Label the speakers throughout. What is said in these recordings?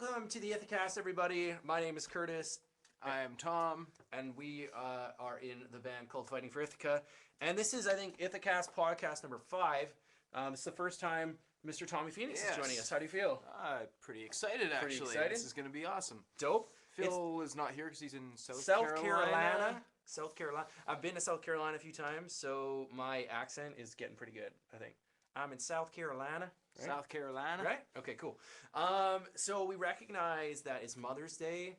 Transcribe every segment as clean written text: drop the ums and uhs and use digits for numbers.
Speaker 1: Welcome to the Ithacast, everybody. My name is Curtis.
Speaker 2: I am Tom.
Speaker 1: And we are in the band called Fighting for Ithaca. And this is, I think, Ithacast podcast number 5. It's the first time Mr. Tommy Phoenix is joining us. How do you feel?
Speaker 2: Pretty excited, actually.
Speaker 1: Pretty excited?
Speaker 2: This is going to be awesome.
Speaker 1: Dope.
Speaker 2: Phil is not here because he's in South
Speaker 1: Carolina. South Carolina. I've been to South Carolina a few times, so my accent is getting pretty good, I think. I'm in South Carolina.
Speaker 2: Right? South Carolina.
Speaker 1: Right? Okay, cool. So we recognize that it's Mother's Day,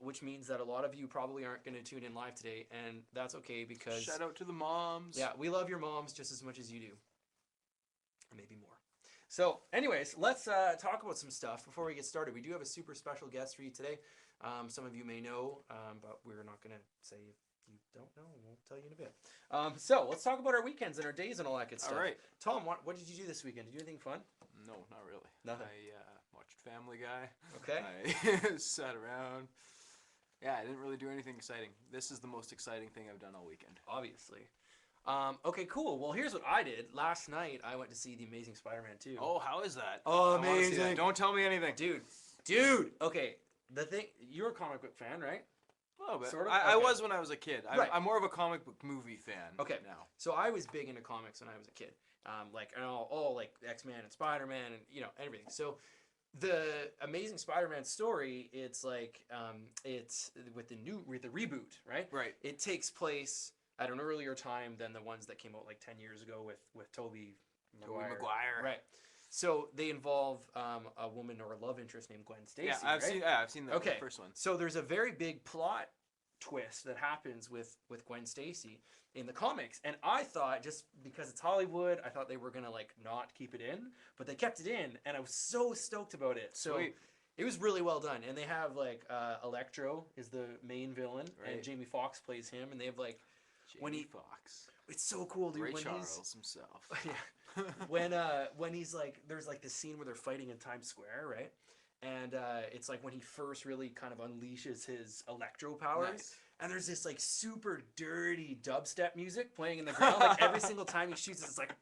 Speaker 1: which means that a lot of you probably aren't going to tune in live today, and that's okay because...
Speaker 2: Shout out to the moms.
Speaker 1: Yeah, we love your moms just as much as you do. Maybe more. So, anyways, let's talk about some stuff before we get started. We do have a super special guest for you today. Some of you may know, but we're not going to say if you don't know. We'll tell you in a bit. So, let's talk about our weekends and our days and all that good stuff.
Speaker 2: All right.
Speaker 1: Tom, what did you do this weekend? Did you do anything fun?
Speaker 2: No, not really.
Speaker 1: Nothing?
Speaker 2: I watched Family Guy.
Speaker 1: Okay.
Speaker 2: I sat around. Yeah, I didn't really do anything exciting. This is the most exciting thing I've done all weekend.
Speaker 1: Obviously. Okay, cool. Well, here's what I did. Last night, I went to see The Amazing Spider-Man 2.
Speaker 2: Oh, how is that?
Speaker 1: Oh,
Speaker 2: I wanna see
Speaker 1: amazing.
Speaker 2: that. Don't tell me anything.
Speaker 1: Dude. Okay, the thing, you're a comic book fan, right?
Speaker 2: A little bit.
Speaker 1: Sort of?
Speaker 2: I
Speaker 1: Okay.
Speaker 2: was when I was a kid.
Speaker 1: Right.
Speaker 2: I'm more of a comic book movie fan now.
Speaker 1: So I was big into comics when I was a kid. All like X-Men and Spider-Man and, everything. So the Amazing Spider-Man story, it's like, it's with the reboot, right?
Speaker 2: Right.
Speaker 1: It takes place at an earlier time than the ones that came out like 10 years ago with Tobey
Speaker 2: Maguire.
Speaker 1: Right. So they involve a woman or a love interest named Gwen Stacy.
Speaker 2: Yeah, I've seen the first one.
Speaker 1: So there's a very big plot twist that happens with Gwen Stacy in the comics, and I thought, just because it's Hollywood, I thought they were gonna like not keep it in, but they kept it in, and I was so stoked about it. So
Speaker 2: Sweet.
Speaker 1: it was really well done, and they have like Electro is the main villain,
Speaker 2: Right.
Speaker 1: and Jamie Foxx plays him, and they have like
Speaker 2: Jamie Foxx.
Speaker 1: it's so cool, dude.
Speaker 2: Ray
Speaker 1: when
Speaker 2: Charles himself.
Speaker 1: yeah. when he's like, there's like this scene where they're fighting in Times Square, right? And it's like when he first really kind of unleashes his electro powers.
Speaker 2: Nice.
Speaker 1: And there's this like super dirty dubstep music playing in the ground. Like every single time he shoots, it's like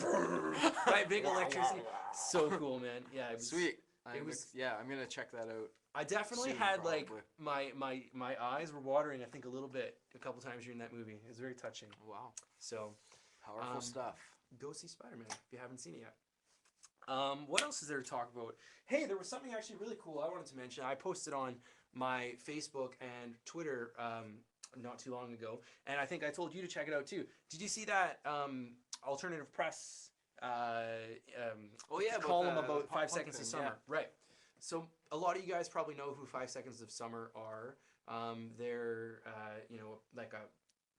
Speaker 1: right, big electricity. So cool, man. Yeah, it was
Speaker 2: Sweet.
Speaker 1: It was.
Speaker 2: Yeah, I'm gonna check that out.
Speaker 1: I definitely
Speaker 2: soon,
Speaker 1: had like
Speaker 2: probably.
Speaker 1: my eyes were watering. I think a little bit a couple times during that movie. It was very touching.
Speaker 2: Wow.
Speaker 1: So
Speaker 2: Powerful stuff.
Speaker 1: go see Spider-Man if you haven't seen it yet. What else is there to talk about? Hey, there was something actually really cool I wanted to mention. I posted on my Facebook and Twitter not too long ago, and I think I told you to check it out too. Did you see that alternative press column about 5 Seconds of Summer?
Speaker 2: Yeah.
Speaker 1: Right. So a lot of you guys probably know who 5 Seconds of Summer are. They're like a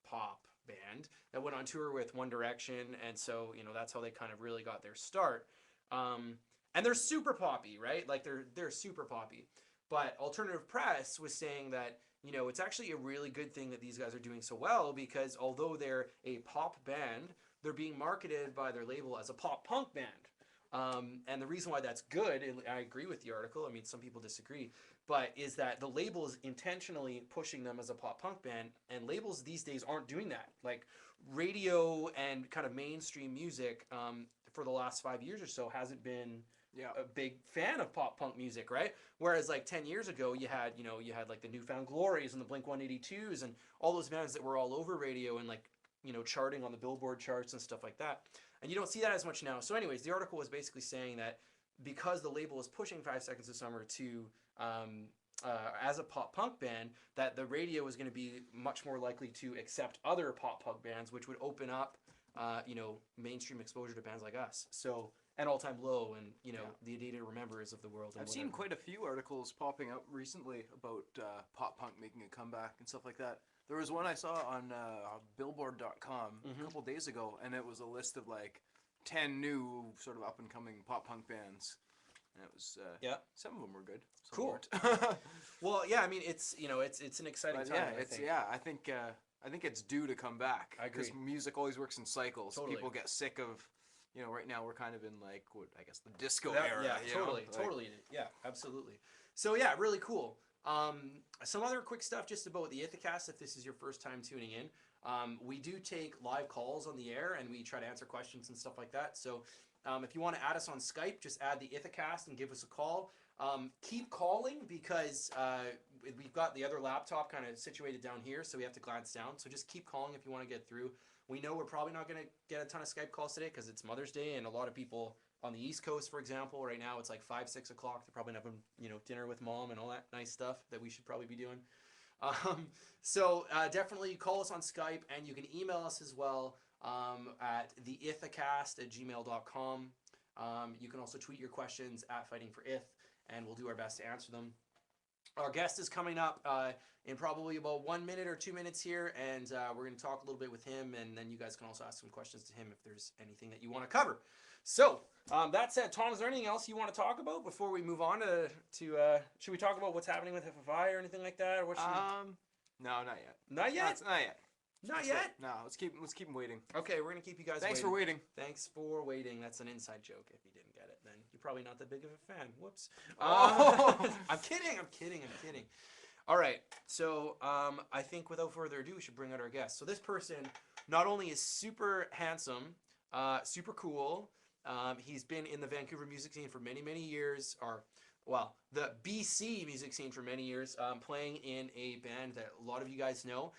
Speaker 1: pop band that went on tour with One Direction, and so that's how they kind of really got their start. And they're super poppy, right? Like they're super poppy. But alternative press was saying that it's actually a really good thing that these guys are doing so well, because although they're a pop band, they're being marketed by their label as a pop punk band. And the reason why that's good, and I agree with the article, I mean, some people disagree, but is that the label is intentionally pushing them as a pop punk band, and labels these days aren't doing that. Like radio and kind of mainstream music for the last 5 years or so hasn't been a big fan of pop punk music, right? Whereas like 10 years ago, you had like the Newfound Glories and the Blink-182s and all those bands that were all over radio and like, charting on the Billboard charts and stuff like that. And you don't see that as much now. So anyways, the article was basically saying that because the label is pushing 5 Seconds of Summer to as a pop punk band, that the radio is going to be much more likely to accept other pop punk bands, which would open up mainstream exposure to bands like us. So, and All Time Low and the A Day to Remember of the world.
Speaker 2: I've seen quite a few articles popping up recently about pop punk making a comeback and stuff like that. There was one I saw on Billboard.com a couple days ago, and it was a list of like 10 new sort of up and coming pop punk bands. And it was some of them were good. Some
Speaker 1: Cool.
Speaker 2: weren't.
Speaker 1: Well, yeah, I mean it's it's an exciting time.
Speaker 2: I think it's due to come back.
Speaker 1: I agree.
Speaker 2: Because music always works in cycles.
Speaker 1: Totally.
Speaker 2: People get sick of, right now we're kind of in like I guess the disco era.
Speaker 1: Yeah,
Speaker 2: totally.
Speaker 1: Yeah, absolutely. So yeah, really cool. Some other quick stuff just about the Ithacast, if this is your first time tuning in. We do take live calls on the air, and we try to answer questions and stuff like that. So If you want to add us on Skype, just add the Ithacast and give us a call. Keep calling because we've got the other laptop kind of situated down here, so we have to glance down. So just keep calling if you want to get through. We know we're probably not going to get a ton of Skype calls today because it's Mother's Day, and a lot of people on the East Coast, for example, right now it's like 5, 6 o'clock. They're probably having dinner with mom and all that nice stuff that we should probably be doing. So definitely call us on Skype, and you can email us as well at theithacast@gmail.com. You can also tweet your questions at Fighting for Ith, and we'll do our best to answer them. Our guest is coming up in probably about 1 minute or 2 minutes here, and we're going to talk a little bit with him, and then you guys can also ask some questions to him if there's anything that you want to cover. So that said, Tom, is there anything else you want to talk about before we move on to should we talk about what's happening with FFI or anything like that? Or what
Speaker 2: no, not yet.
Speaker 1: Not yet?
Speaker 2: Not yet.
Speaker 1: Not yet?
Speaker 2: No, let's keep them waiting.
Speaker 1: Okay, we're going to keep you guys
Speaker 2: Thanks for waiting.
Speaker 1: Thanks for waiting. That's an inside joke. If you didn't get it, then you're probably not that big of a fan. Whoops.
Speaker 2: Oh.
Speaker 1: I'm kidding. All right. So I think without further ado, we should bring out our guest. So this person not only is super handsome, super cool. He's been in the Vancouver music scene for many, many years, the BC music scene for many years, playing in a band that a lot of you guys know.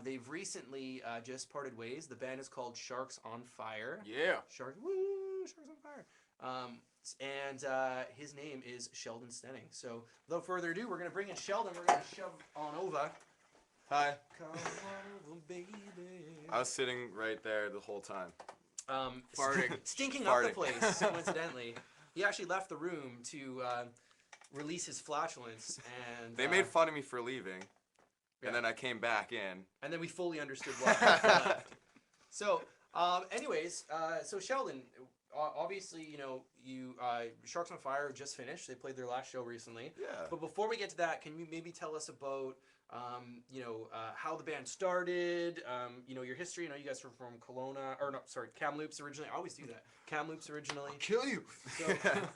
Speaker 1: They've recently just parted ways. The band is called Sharks on Fire.
Speaker 2: Yeah.
Speaker 1: Sharks on Fire. And his name is Sheldon Stenning. So without further ado, we're going to bring in Sheldon. We're going to shove on over.
Speaker 3: Hi.
Speaker 1: Come on over, baby.
Speaker 3: I was sitting right there the whole time.
Speaker 2: Farting.
Speaker 1: Stinking up the place, coincidentally. He actually left the room to release his flatulence, and
Speaker 3: They made fun of me for leaving,
Speaker 1: yeah.
Speaker 3: and then I came back in.
Speaker 1: and then we fully understood why. So, anyways, so Sheldon, obviously, you Sharks on Fire just finished. They played their last show recently.
Speaker 3: Yeah.
Speaker 1: But before we get to that, can you maybe tell us about how the band started, your history? I know you guys were from Kamloops originally. I always do that. Kamloops originally.
Speaker 2: I'll kill you.
Speaker 1: So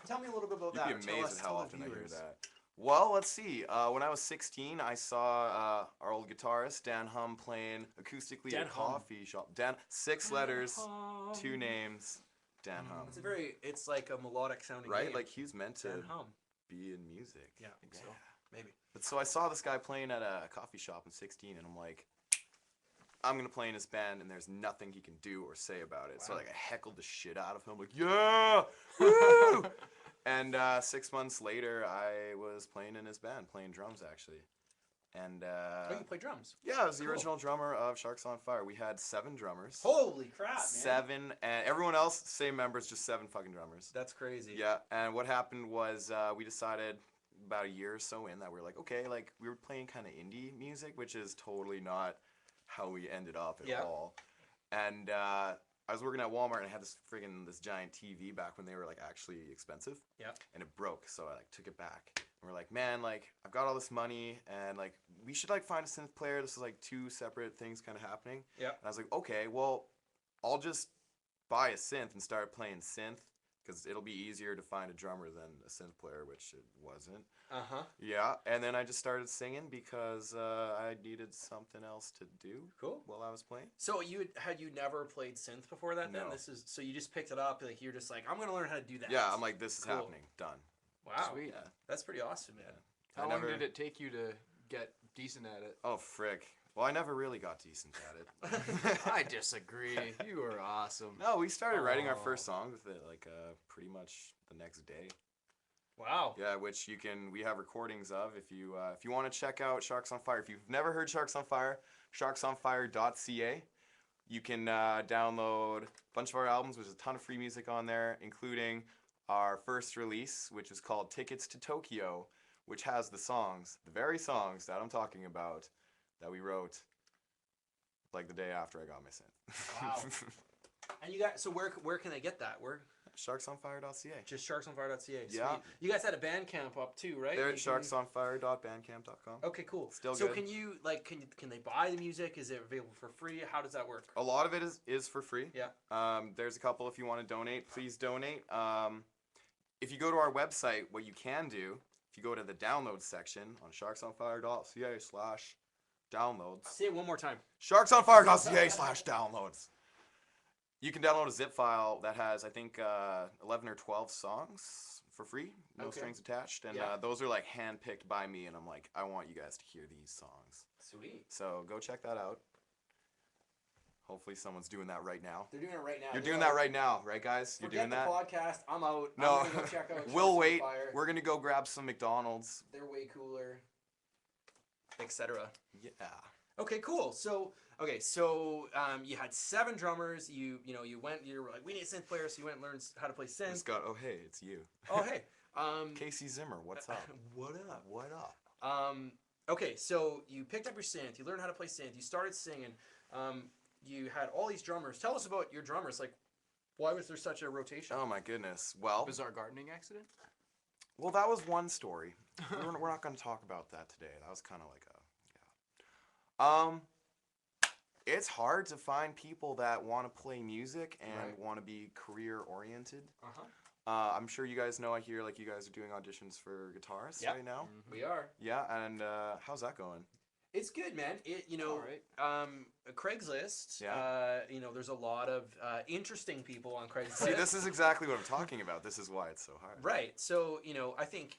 Speaker 1: tell me a little bit about that.
Speaker 3: You'd be
Speaker 1: Tell
Speaker 3: amazed
Speaker 1: us-
Speaker 3: at how
Speaker 1: tell the
Speaker 3: often I hear
Speaker 1: viewers.
Speaker 3: that. Well, let's see. When I was 16, I saw our old guitarist, Dan Hum, playing acoustically
Speaker 1: Dan
Speaker 3: at a
Speaker 1: Hum.
Speaker 3: coffee shop. Dan, 6 letters, 2 names, Dan Hum.
Speaker 1: It's like a melodic sounding
Speaker 3: Right?
Speaker 1: name.
Speaker 3: Like, he was meant to
Speaker 1: Dan Hum.
Speaker 3: be in music.
Speaker 1: Yeah, I think so. Maybe.
Speaker 3: But so I saw this guy playing at a coffee shop in 16, and I'm like, I'm going to play in his band, and there's nothing he can do or say about it. So
Speaker 1: Wow.
Speaker 3: I heckled the shit out of him. Like, yeah! Woo! And 6 months later, I was playing in his band, playing drums, actually. And
Speaker 1: You play drums.
Speaker 3: yeah, I was the
Speaker 1: Cool.
Speaker 3: original drummer of Sharks on Fire. We had 7 drummers.
Speaker 1: Holy crap, man.
Speaker 3: 7, and everyone else, same members, just 7 fucking drummers.
Speaker 1: That's crazy.
Speaker 3: Yeah, and what happened was we decided about a year or so in that we were like, okay, like we were playing kind of indie music, which is totally not how we ended up at all. And I was working at Walmart, and I had this giant TV back when they were like actually expensive.
Speaker 1: Yeah.
Speaker 3: And it broke, so I took it back. And we're like, man, like I've got all this money, and like we should like find a synth player. This is like 2 separate things kind of happening.
Speaker 1: Yeah.
Speaker 3: And I was like, okay, well, I'll just buy a synth and start playing synth, because it'll be easier to find a drummer than a synth player, which it wasn't.
Speaker 1: Uh-huh.
Speaker 3: Yeah, and then I just started singing because I needed something else to do.
Speaker 1: Cool.
Speaker 3: While I was playing.
Speaker 1: So you never played synth before that then?
Speaker 3: No.
Speaker 1: So you just picked it up, like you're just like, I'm gonna learn how to do that.
Speaker 3: Yeah, I'm like, this is
Speaker 1: Cool.
Speaker 3: happening. Done.
Speaker 1: Wow.
Speaker 2: Sweet.
Speaker 3: Yeah.
Speaker 1: That's pretty awesome, man.
Speaker 3: I
Speaker 2: How long
Speaker 3: never-
Speaker 2: did it take you to get decent at it?
Speaker 3: Oh, frick. Well, I never really got decent at it.
Speaker 2: I disagree. You were awesome.
Speaker 3: No, we started writing our
Speaker 2: Oh.
Speaker 3: first song with it like pretty much the next day.
Speaker 1: Wow.
Speaker 3: Yeah, which we have recordings of if you want to check out Sharks on Fire. If you've never heard Sharks on Fire, sharksonfire.ca. You can download a bunch of our albums. There's a ton of free music on there, including our first release, which is called Tickets to Tokyo, which has the very songs that I'm talking about, that we wrote like the day after I got my synth.
Speaker 1: Wow. And you guys, so where can they get that? Where?
Speaker 3: Sharksonfire.ca.
Speaker 1: Just sharksonfire.ca. Sweet.
Speaker 3: Yeah.
Speaker 1: You guys had a band camp up too, right?
Speaker 3: They're
Speaker 1: You
Speaker 3: at
Speaker 1: can-
Speaker 3: sharksonfire.bandcamp.com.
Speaker 1: Okay, cool.
Speaker 3: Still
Speaker 1: so
Speaker 3: good.
Speaker 1: can you can they buy the music? Is it available for free? How does that work?
Speaker 3: A lot of it is for free.
Speaker 1: Yeah.
Speaker 3: There's a couple if you want to donate, please donate. If you go to our website, what you can do, if you go to the downloads section on sharksonfire.ca/downloads.
Speaker 1: Say it one more time.
Speaker 3: Sharksonfire.ca/downloads. You can download a zip file that has, I think, 11 or 12 songs for free, no
Speaker 1: Okay.
Speaker 3: strings attached, and
Speaker 1: Yeah.
Speaker 3: those are like handpicked by me, and I'm like, I want you guys to hear these songs.
Speaker 1: Sweet.
Speaker 3: So go check that out. Hopefully someone's doing that right now.
Speaker 1: They're doing it right now.
Speaker 3: You're doing that right now, right, guys? You're doing that.
Speaker 1: Forget the podcast. I'm out.
Speaker 3: No,
Speaker 1: I'm gonna go check out
Speaker 3: we'll
Speaker 1: Sharks on
Speaker 3: wait.
Speaker 1: Fire.
Speaker 3: We're gonna go grab some McDonald's,
Speaker 1: They're way cooler, etc.
Speaker 3: yeah.
Speaker 1: Okay, cool. So you had 7 drummers. You were like, we need a synth player, so you went and learned how to play synth.
Speaker 3: Scott, oh hey, it's you.
Speaker 1: Oh hey.
Speaker 3: Casey Zimmer, what's up?
Speaker 1: What up?
Speaker 3: What up?
Speaker 1: Okay, so you picked up your synth. You learned how to play synth. You started singing. You had all these drummers. Tell us about your drummers. Like, why was there such a rotation?
Speaker 3: Oh my goodness. Well,
Speaker 2: Bizarre gardening accident?
Speaker 3: well, that was one story. We're not going to talk about that today. That was kind of like it's hard to find people that want to play music and
Speaker 1: Right.
Speaker 3: want to be career oriented.
Speaker 1: Uh-huh.
Speaker 3: I'm sure you guys know. I hear like you guys are doing auditions for guitarists
Speaker 1: Yep.
Speaker 3: right now.
Speaker 1: We are.
Speaker 3: Yeah, and how's that going?
Speaker 1: It's good, man.
Speaker 2: Alright.
Speaker 1: Craigslist.
Speaker 3: Yeah.
Speaker 1: There's a lot of interesting people on Craigslist.
Speaker 3: See, this is exactly what I'm talking about. This is why it's so hard.
Speaker 1: Right. So I think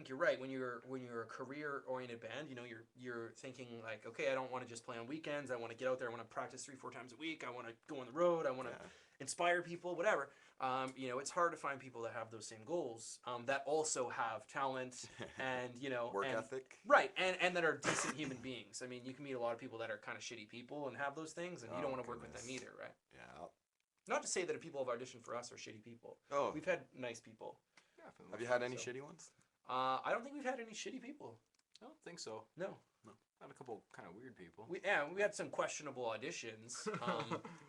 Speaker 1: you're right. When you're a career oriented band, you're thinking like, okay, I don't want to just play on weekends. I want to get out there. I want to practice 3-4 times a week. I want to go on the road. I want to
Speaker 3: Yeah.
Speaker 1: inspire people. Whatever. It's hard to find people that have those same goals. That also have talent and
Speaker 3: Work
Speaker 1: and,
Speaker 3: ethic.
Speaker 1: Right, and that are decent human beings. I mean, you can meet a lot of people that are kind of shitty people and have those things, and you
Speaker 3: Oh,
Speaker 1: don't want to work with
Speaker 3: goodness.
Speaker 1: them either, right?
Speaker 3: Yeah.
Speaker 1: Not to say that people have auditioned for us are shitty people.
Speaker 3: Oh,
Speaker 1: We've had nice people.
Speaker 2: Yeah, for the
Speaker 3: have
Speaker 2: most
Speaker 3: you had
Speaker 2: part,
Speaker 3: any
Speaker 2: so.
Speaker 3: shitty ones?
Speaker 1: I don't think we've had any shitty people.
Speaker 2: I don't think so.
Speaker 1: No.
Speaker 2: Had a couple kind of weird people.
Speaker 1: We had some questionable auditions,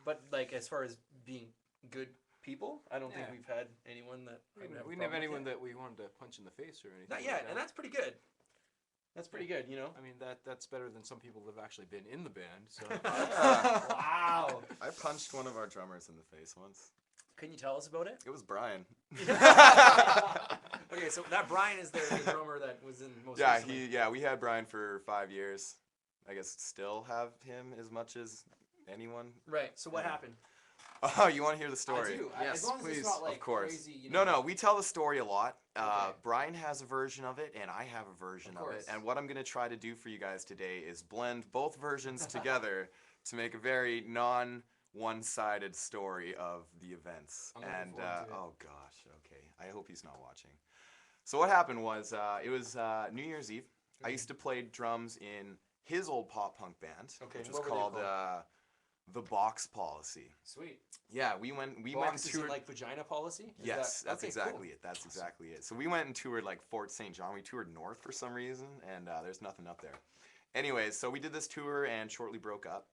Speaker 1: but like as far as being good people, I don't think
Speaker 2: Yeah.
Speaker 1: we've had anyone that I would have a
Speaker 2: We didn't have
Speaker 1: problem with
Speaker 2: anyone
Speaker 1: yet.
Speaker 2: that we wanted to punch in the face or anything.
Speaker 1: Not
Speaker 2: like
Speaker 1: yet,
Speaker 2: that.
Speaker 1: and that's pretty good. That's pretty good,
Speaker 2: I mean, that's better than some people that have actually been in the band. So
Speaker 1: Wow.
Speaker 3: I punched one of our drummers in the face once.
Speaker 1: Can you tell us about it?
Speaker 3: It was Brian.
Speaker 1: Okay, so that Brian is the drummer that was in most
Speaker 3: Yeah,
Speaker 1: recently.
Speaker 3: we had Brian for 5 years. I guess still have him as much as anyone.
Speaker 1: Right. So what
Speaker 3: Yeah.
Speaker 1: happened?
Speaker 3: Oh, you want to hear the story?
Speaker 1: I do.
Speaker 2: Yes,
Speaker 1: as long as
Speaker 2: please.
Speaker 1: it's not like
Speaker 3: Of course.
Speaker 1: crazy.
Speaker 3: No, we tell the story a lot.
Speaker 1: Okay.
Speaker 3: Brian has a version of it, and I have a version
Speaker 1: Of
Speaker 3: of it.
Speaker 1: course.
Speaker 3: And what I'm going to try to do for you guys today is blend both versions together to make a very non-one-sided story of the events.
Speaker 1: I'm looking
Speaker 3: And
Speaker 1: forward to it.
Speaker 3: oh gosh, okay. I hope he's not watching. So what happened was it was New Year's Eve. I used to play drums in his old pop punk band,
Speaker 1: Okay,
Speaker 3: which was
Speaker 1: what were they
Speaker 3: called
Speaker 1: called?
Speaker 3: The Box Policy.
Speaker 1: Sweet.
Speaker 3: Yeah, we went and
Speaker 1: Box is
Speaker 3: toured.
Speaker 1: like vagina policy? Is
Speaker 3: Yes,
Speaker 1: that-
Speaker 3: that's
Speaker 1: okay,
Speaker 3: exactly
Speaker 1: cool.
Speaker 3: it. That's exactly it. So we went and toured like Fort St. John. We toured north for some reason, and there's nothing up there. Anyways, so we did this tour and shortly broke up,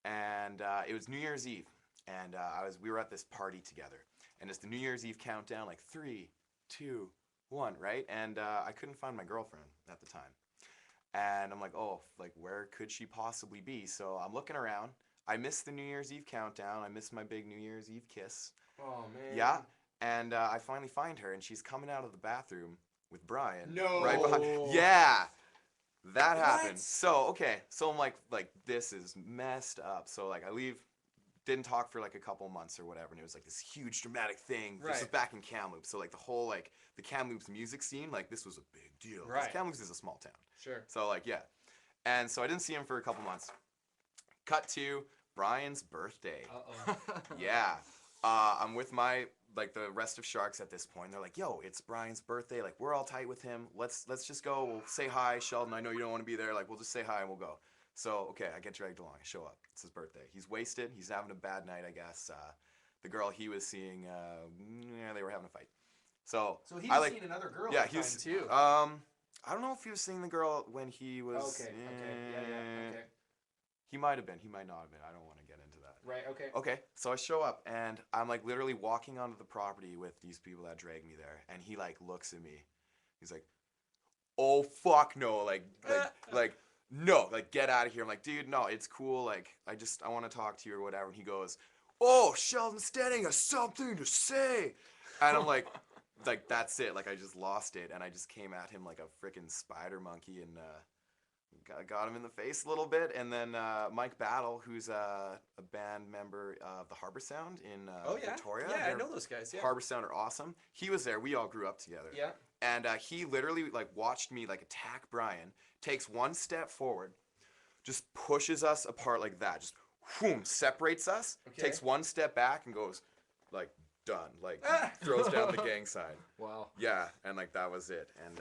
Speaker 3: and it was New Year's Eve, and we were at this party together, and it's the New Year's Eve countdown, like 3, 2, 1, right? And I couldn't find my girlfriend at the time, and I'm like, oh, like where could she possibly be? So I'm looking around. I missed the New Year's Eve countdown. I missed my big New Year's Eve kiss.
Speaker 1: Oh, man.
Speaker 3: Yeah, and I finally find her, and she's coming out of the bathroom with Brian.
Speaker 1: No.
Speaker 3: Right behind. Yeah, that
Speaker 1: What?
Speaker 3: happened. So okay, so I'm like this is messed up. So like I leave, didn't talk for like a couple months or whatever, and it was like this huge dramatic thing. This was
Speaker 1: Right.
Speaker 3: back in Kamloops, so like the whole like the Kamloops music scene, like this was a big deal. 'Cause
Speaker 1: Right.
Speaker 3: Kamloops is a small town.
Speaker 1: Sure.
Speaker 3: So like yeah, and so I didn't see him for a couple months. Cut to Brian's birthday.
Speaker 1: Uh-oh.
Speaker 3: Yeah. I'm with my like the rest of Sharks at this point. They're like, "Yo, it's Brian's birthday. Like, we're all tight with him. Let's just go. We'll say hi, Sheldon. I know you don't want to be there. Like, we'll just say hi and we'll go." So, okay, I get dragged along. I show up. It's his birthday. He's wasted. He's having a bad night, I guess. The girl he was seeing, yeah, they were having a fight. So,
Speaker 1: So he
Speaker 3: I
Speaker 1: was
Speaker 3: like,
Speaker 1: seeing another girl
Speaker 3: yeah,
Speaker 1: at the
Speaker 3: he was.
Speaker 1: time, too.
Speaker 3: I don't know if he was seeing the girl when he was.
Speaker 1: Okay. Yeah. Okay.
Speaker 3: He might have been. He might not have been. I don't want to get into that.
Speaker 1: Right. Okay.
Speaker 3: Okay, so I show up and I'm like literally walking onto the property with these people that dragged me there, and he like looks at me. He's like, "Oh fuck no!" Like no, like get out of here. I'm like, dude, no, it's cool. Like I want to talk to you or whatever. And he goes, "Oh, Sheldon Stenning has something to say," and I'm like that's it. Like I just lost it, and I just came at him like a freaking spider monkey, and got him in the face a little bit, and then Mike Battle, who's a band member of the Harbor Sound in
Speaker 1: Oh yeah,
Speaker 3: Victoria.
Speaker 1: yeah, I
Speaker 3: They're-
Speaker 1: know those guys. Yeah,
Speaker 3: Harbor Sound are awesome. He was there. We all grew up together.
Speaker 1: yeah.
Speaker 3: And he literally like watched me like attack Brian, takes one step forward, just pushes us apart like that, just whoom, separates us,
Speaker 1: Okay.
Speaker 3: takes one step back and goes like done, like throws down the gang sign.
Speaker 2: Wow.
Speaker 3: Yeah, and like that was it. And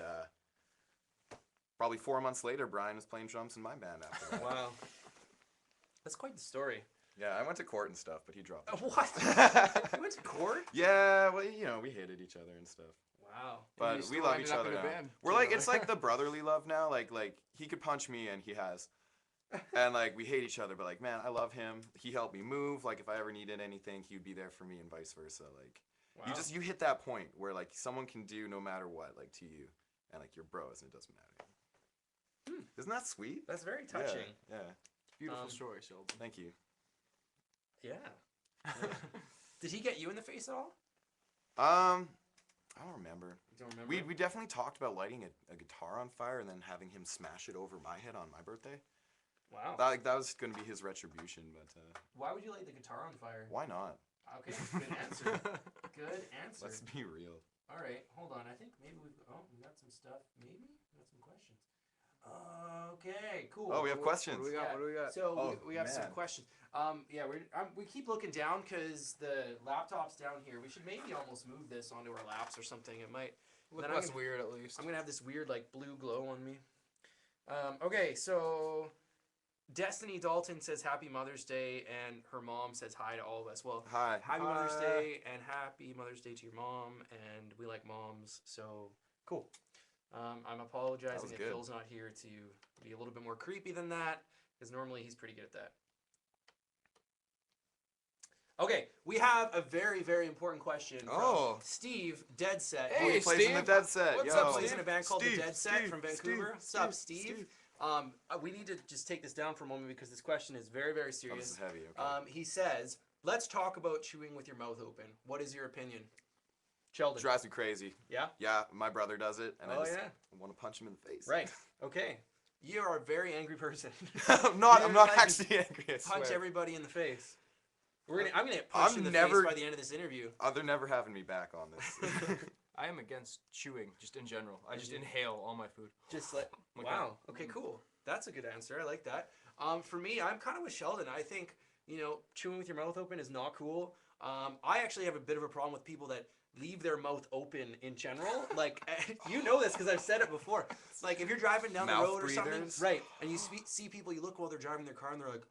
Speaker 3: probably 4 months later, Brian was playing drums in my band after that.
Speaker 1: Wow, that's quite the story.
Speaker 3: Yeah, I went to court and stuff, but he dropped it.
Speaker 1: What? You went to court?
Speaker 3: Yeah, well, you know, we hated each other and stuff.
Speaker 1: Wow.
Speaker 3: But
Speaker 2: you
Speaker 3: we
Speaker 2: still
Speaker 3: love
Speaker 2: ended
Speaker 3: each
Speaker 2: up
Speaker 3: other
Speaker 2: in a
Speaker 3: now.
Speaker 2: band
Speaker 3: We're like,
Speaker 2: together.
Speaker 3: it's like the brotherly love now. Like he could punch me and he has. And like we hate each other, but like, man, I love him. He helped me move. Like if I ever needed anything, he would be there for me and vice versa. Like
Speaker 1: Wow.
Speaker 3: you hit that point where like someone can do no matter what, like to you, and like you're bros and it doesn't matter. Isn't that sweet?
Speaker 1: That's very touching.
Speaker 3: Yeah.
Speaker 2: Beautiful
Speaker 1: Um,
Speaker 2: story, Sheldon.
Speaker 3: Thank you.
Speaker 1: Yeah. Did he get you in the face at all?
Speaker 3: I don't remember.
Speaker 1: You don't remember?
Speaker 3: We definitely talked about lighting a guitar on fire and then having him smash it over my head on my birthday.
Speaker 1: Wow.
Speaker 3: That was going to be his retribution, but
Speaker 1: Why would you light the guitar on fire?
Speaker 3: why not?
Speaker 1: Okay, good answer. Good answer.
Speaker 3: Let's be real.
Speaker 1: All right, hold on. I think maybe we got some stuff. Maybe we got some questions. Okay, cool.
Speaker 3: Oh, we have questions.
Speaker 2: What do we got?
Speaker 1: Yeah.
Speaker 2: What do we got?
Speaker 1: So
Speaker 3: Oh,
Speaker 1: we have some
Speaker 3: man.
Speaker 1: questions. Yeah, we keep looking down because the laptop's down here. We should maybe almost move this onto our laps or something. It might.
Speaker 2: Look
Speaker 1: then I'm
Speaker 2: less
Speaker 1: gonna-
Speaker 2: weird at least.
Speaker 1: I'm gonna have this weird like blue glow on me. Okay, so Destiny Dalton says Happy Mother's Day, and her mom says hi to all of us. Well,
Speaker 3: Hi.
Speaker 1: Happy Mother's Day and Happy Mother's Day to your mom, and we like moms, so cool. I'm apologizing
Speaker 3: was
Speaker 1: if
Speaker 3: good.
Speaker 1: Phil's not here to be a little bit more creepy than that, because normally he's pretty good at that. Okay, we have a very, very important question from
Speaker 3: Oh.
Speaker 1: Steve Dead Set.
Speaker 2: Hey,
Speaker 3: Oh, he plays in the
Speaker 2: Steve.
Speaker 3: Dead Set.
Speaker 2: What's
Speaker 3: Yo.
Speaker 2: up,
Speaker 1: Plays
Speaker 2: Steve?
Speaker 1: in a band called
Speaker 3: Steve,
Speaker 1: the Dead Set
Speaker 3: Steve,
Speaker 1: from Vancouver. What's up, Steve? We need to just take this down for a moment because this question is very, very
Speaker 3: Oh, this
Speaker 1: serious.
Speaker 3: is heavy. Okay.
Speaker 1: He says, "Let's talk about chewing with your mouth open. What is your opinion?" Sheldon.
Speaker 3: Drives me crazy.
Speaker 1: Yeah?
Speaker 3: Yeah, my brother does it, and
Speaker 1: Oh,
Speaker 3: I just
Speaker 1: yeah.
Speaker 3: want to punch him in the face.
Speaker 1: Right. Okay. You are a very angry person.
Speaker 3: I'm not
Speaker 1: You're
Speaker 3: like
Speaker 1: like-
Speaker 3: actually angry. I
Speaker 1: Punch
Speaker 3: swear.
Speaker 1: everybody in the face. I'm gonna get punched in the
Speaker 3: never-
Speaker 1: face by the end of this interview.
Speaker 3: They're never having me back on this.
Speaker 2: I am against chewing, just in general. I just inhale all my food.
Speaker 1: Just like,
Speaker 2: Like
Speaker 1: wow. Okay, cool. That's a good answer. I like that. For me, I'm kind of with Sheldon. I think, chewing with your mouth open is not cool. I actually have a bit of a problem with people that leave their mouth open in general. Like, you know this because I've said it before. Like, if you're driving down the
Speaker 3: Mouth
Speaker 1: road or something,
Speaker 3: breathers.
Speaker 1: right, and you see people, you look while they're driving their car and they're like,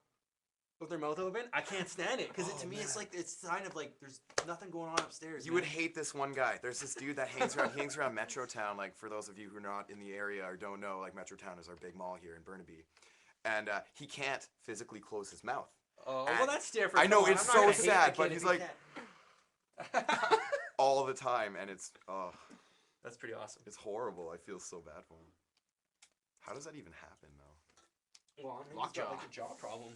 Speaker 1: with their mouth open, I can't stand it because to me it's like it's a sign of like there's nothing going on upstairs.
Speaker 3: You would hate this one guy. There's this dude that hangs around Metrotown. Like for those of you who are not in the area or don't know, like Metrotown is our big mall here in Burnaby, and he can't physically close his mouth
Speaker 1: Oh,
Speaker 3: And
Speaker 1: well, that's different.
Speaker 3: I know,
Speaker 1: Come on,
Speaker 3: it's
Speaker 1: I'm not gonna
Speaker 3: so
Speaker 1: hate the
Speaker 3: sad,
Speaker 1: kid
Speaker 3: but
Speaker 1: if
Speaker 3: he's
Speaker 1: he
Speaker 3: like-
Speaker 1: can't.
Speaker 3: all the time, and it's
Speaker 1: That's pretty awesome.
Speaker 3: it's horrible. I feel so bad for him. How does that even happen though?
Speaker 1: Well, he's
Speaker 2: Lockjaw.
Speaker 1: got like a jaw problem.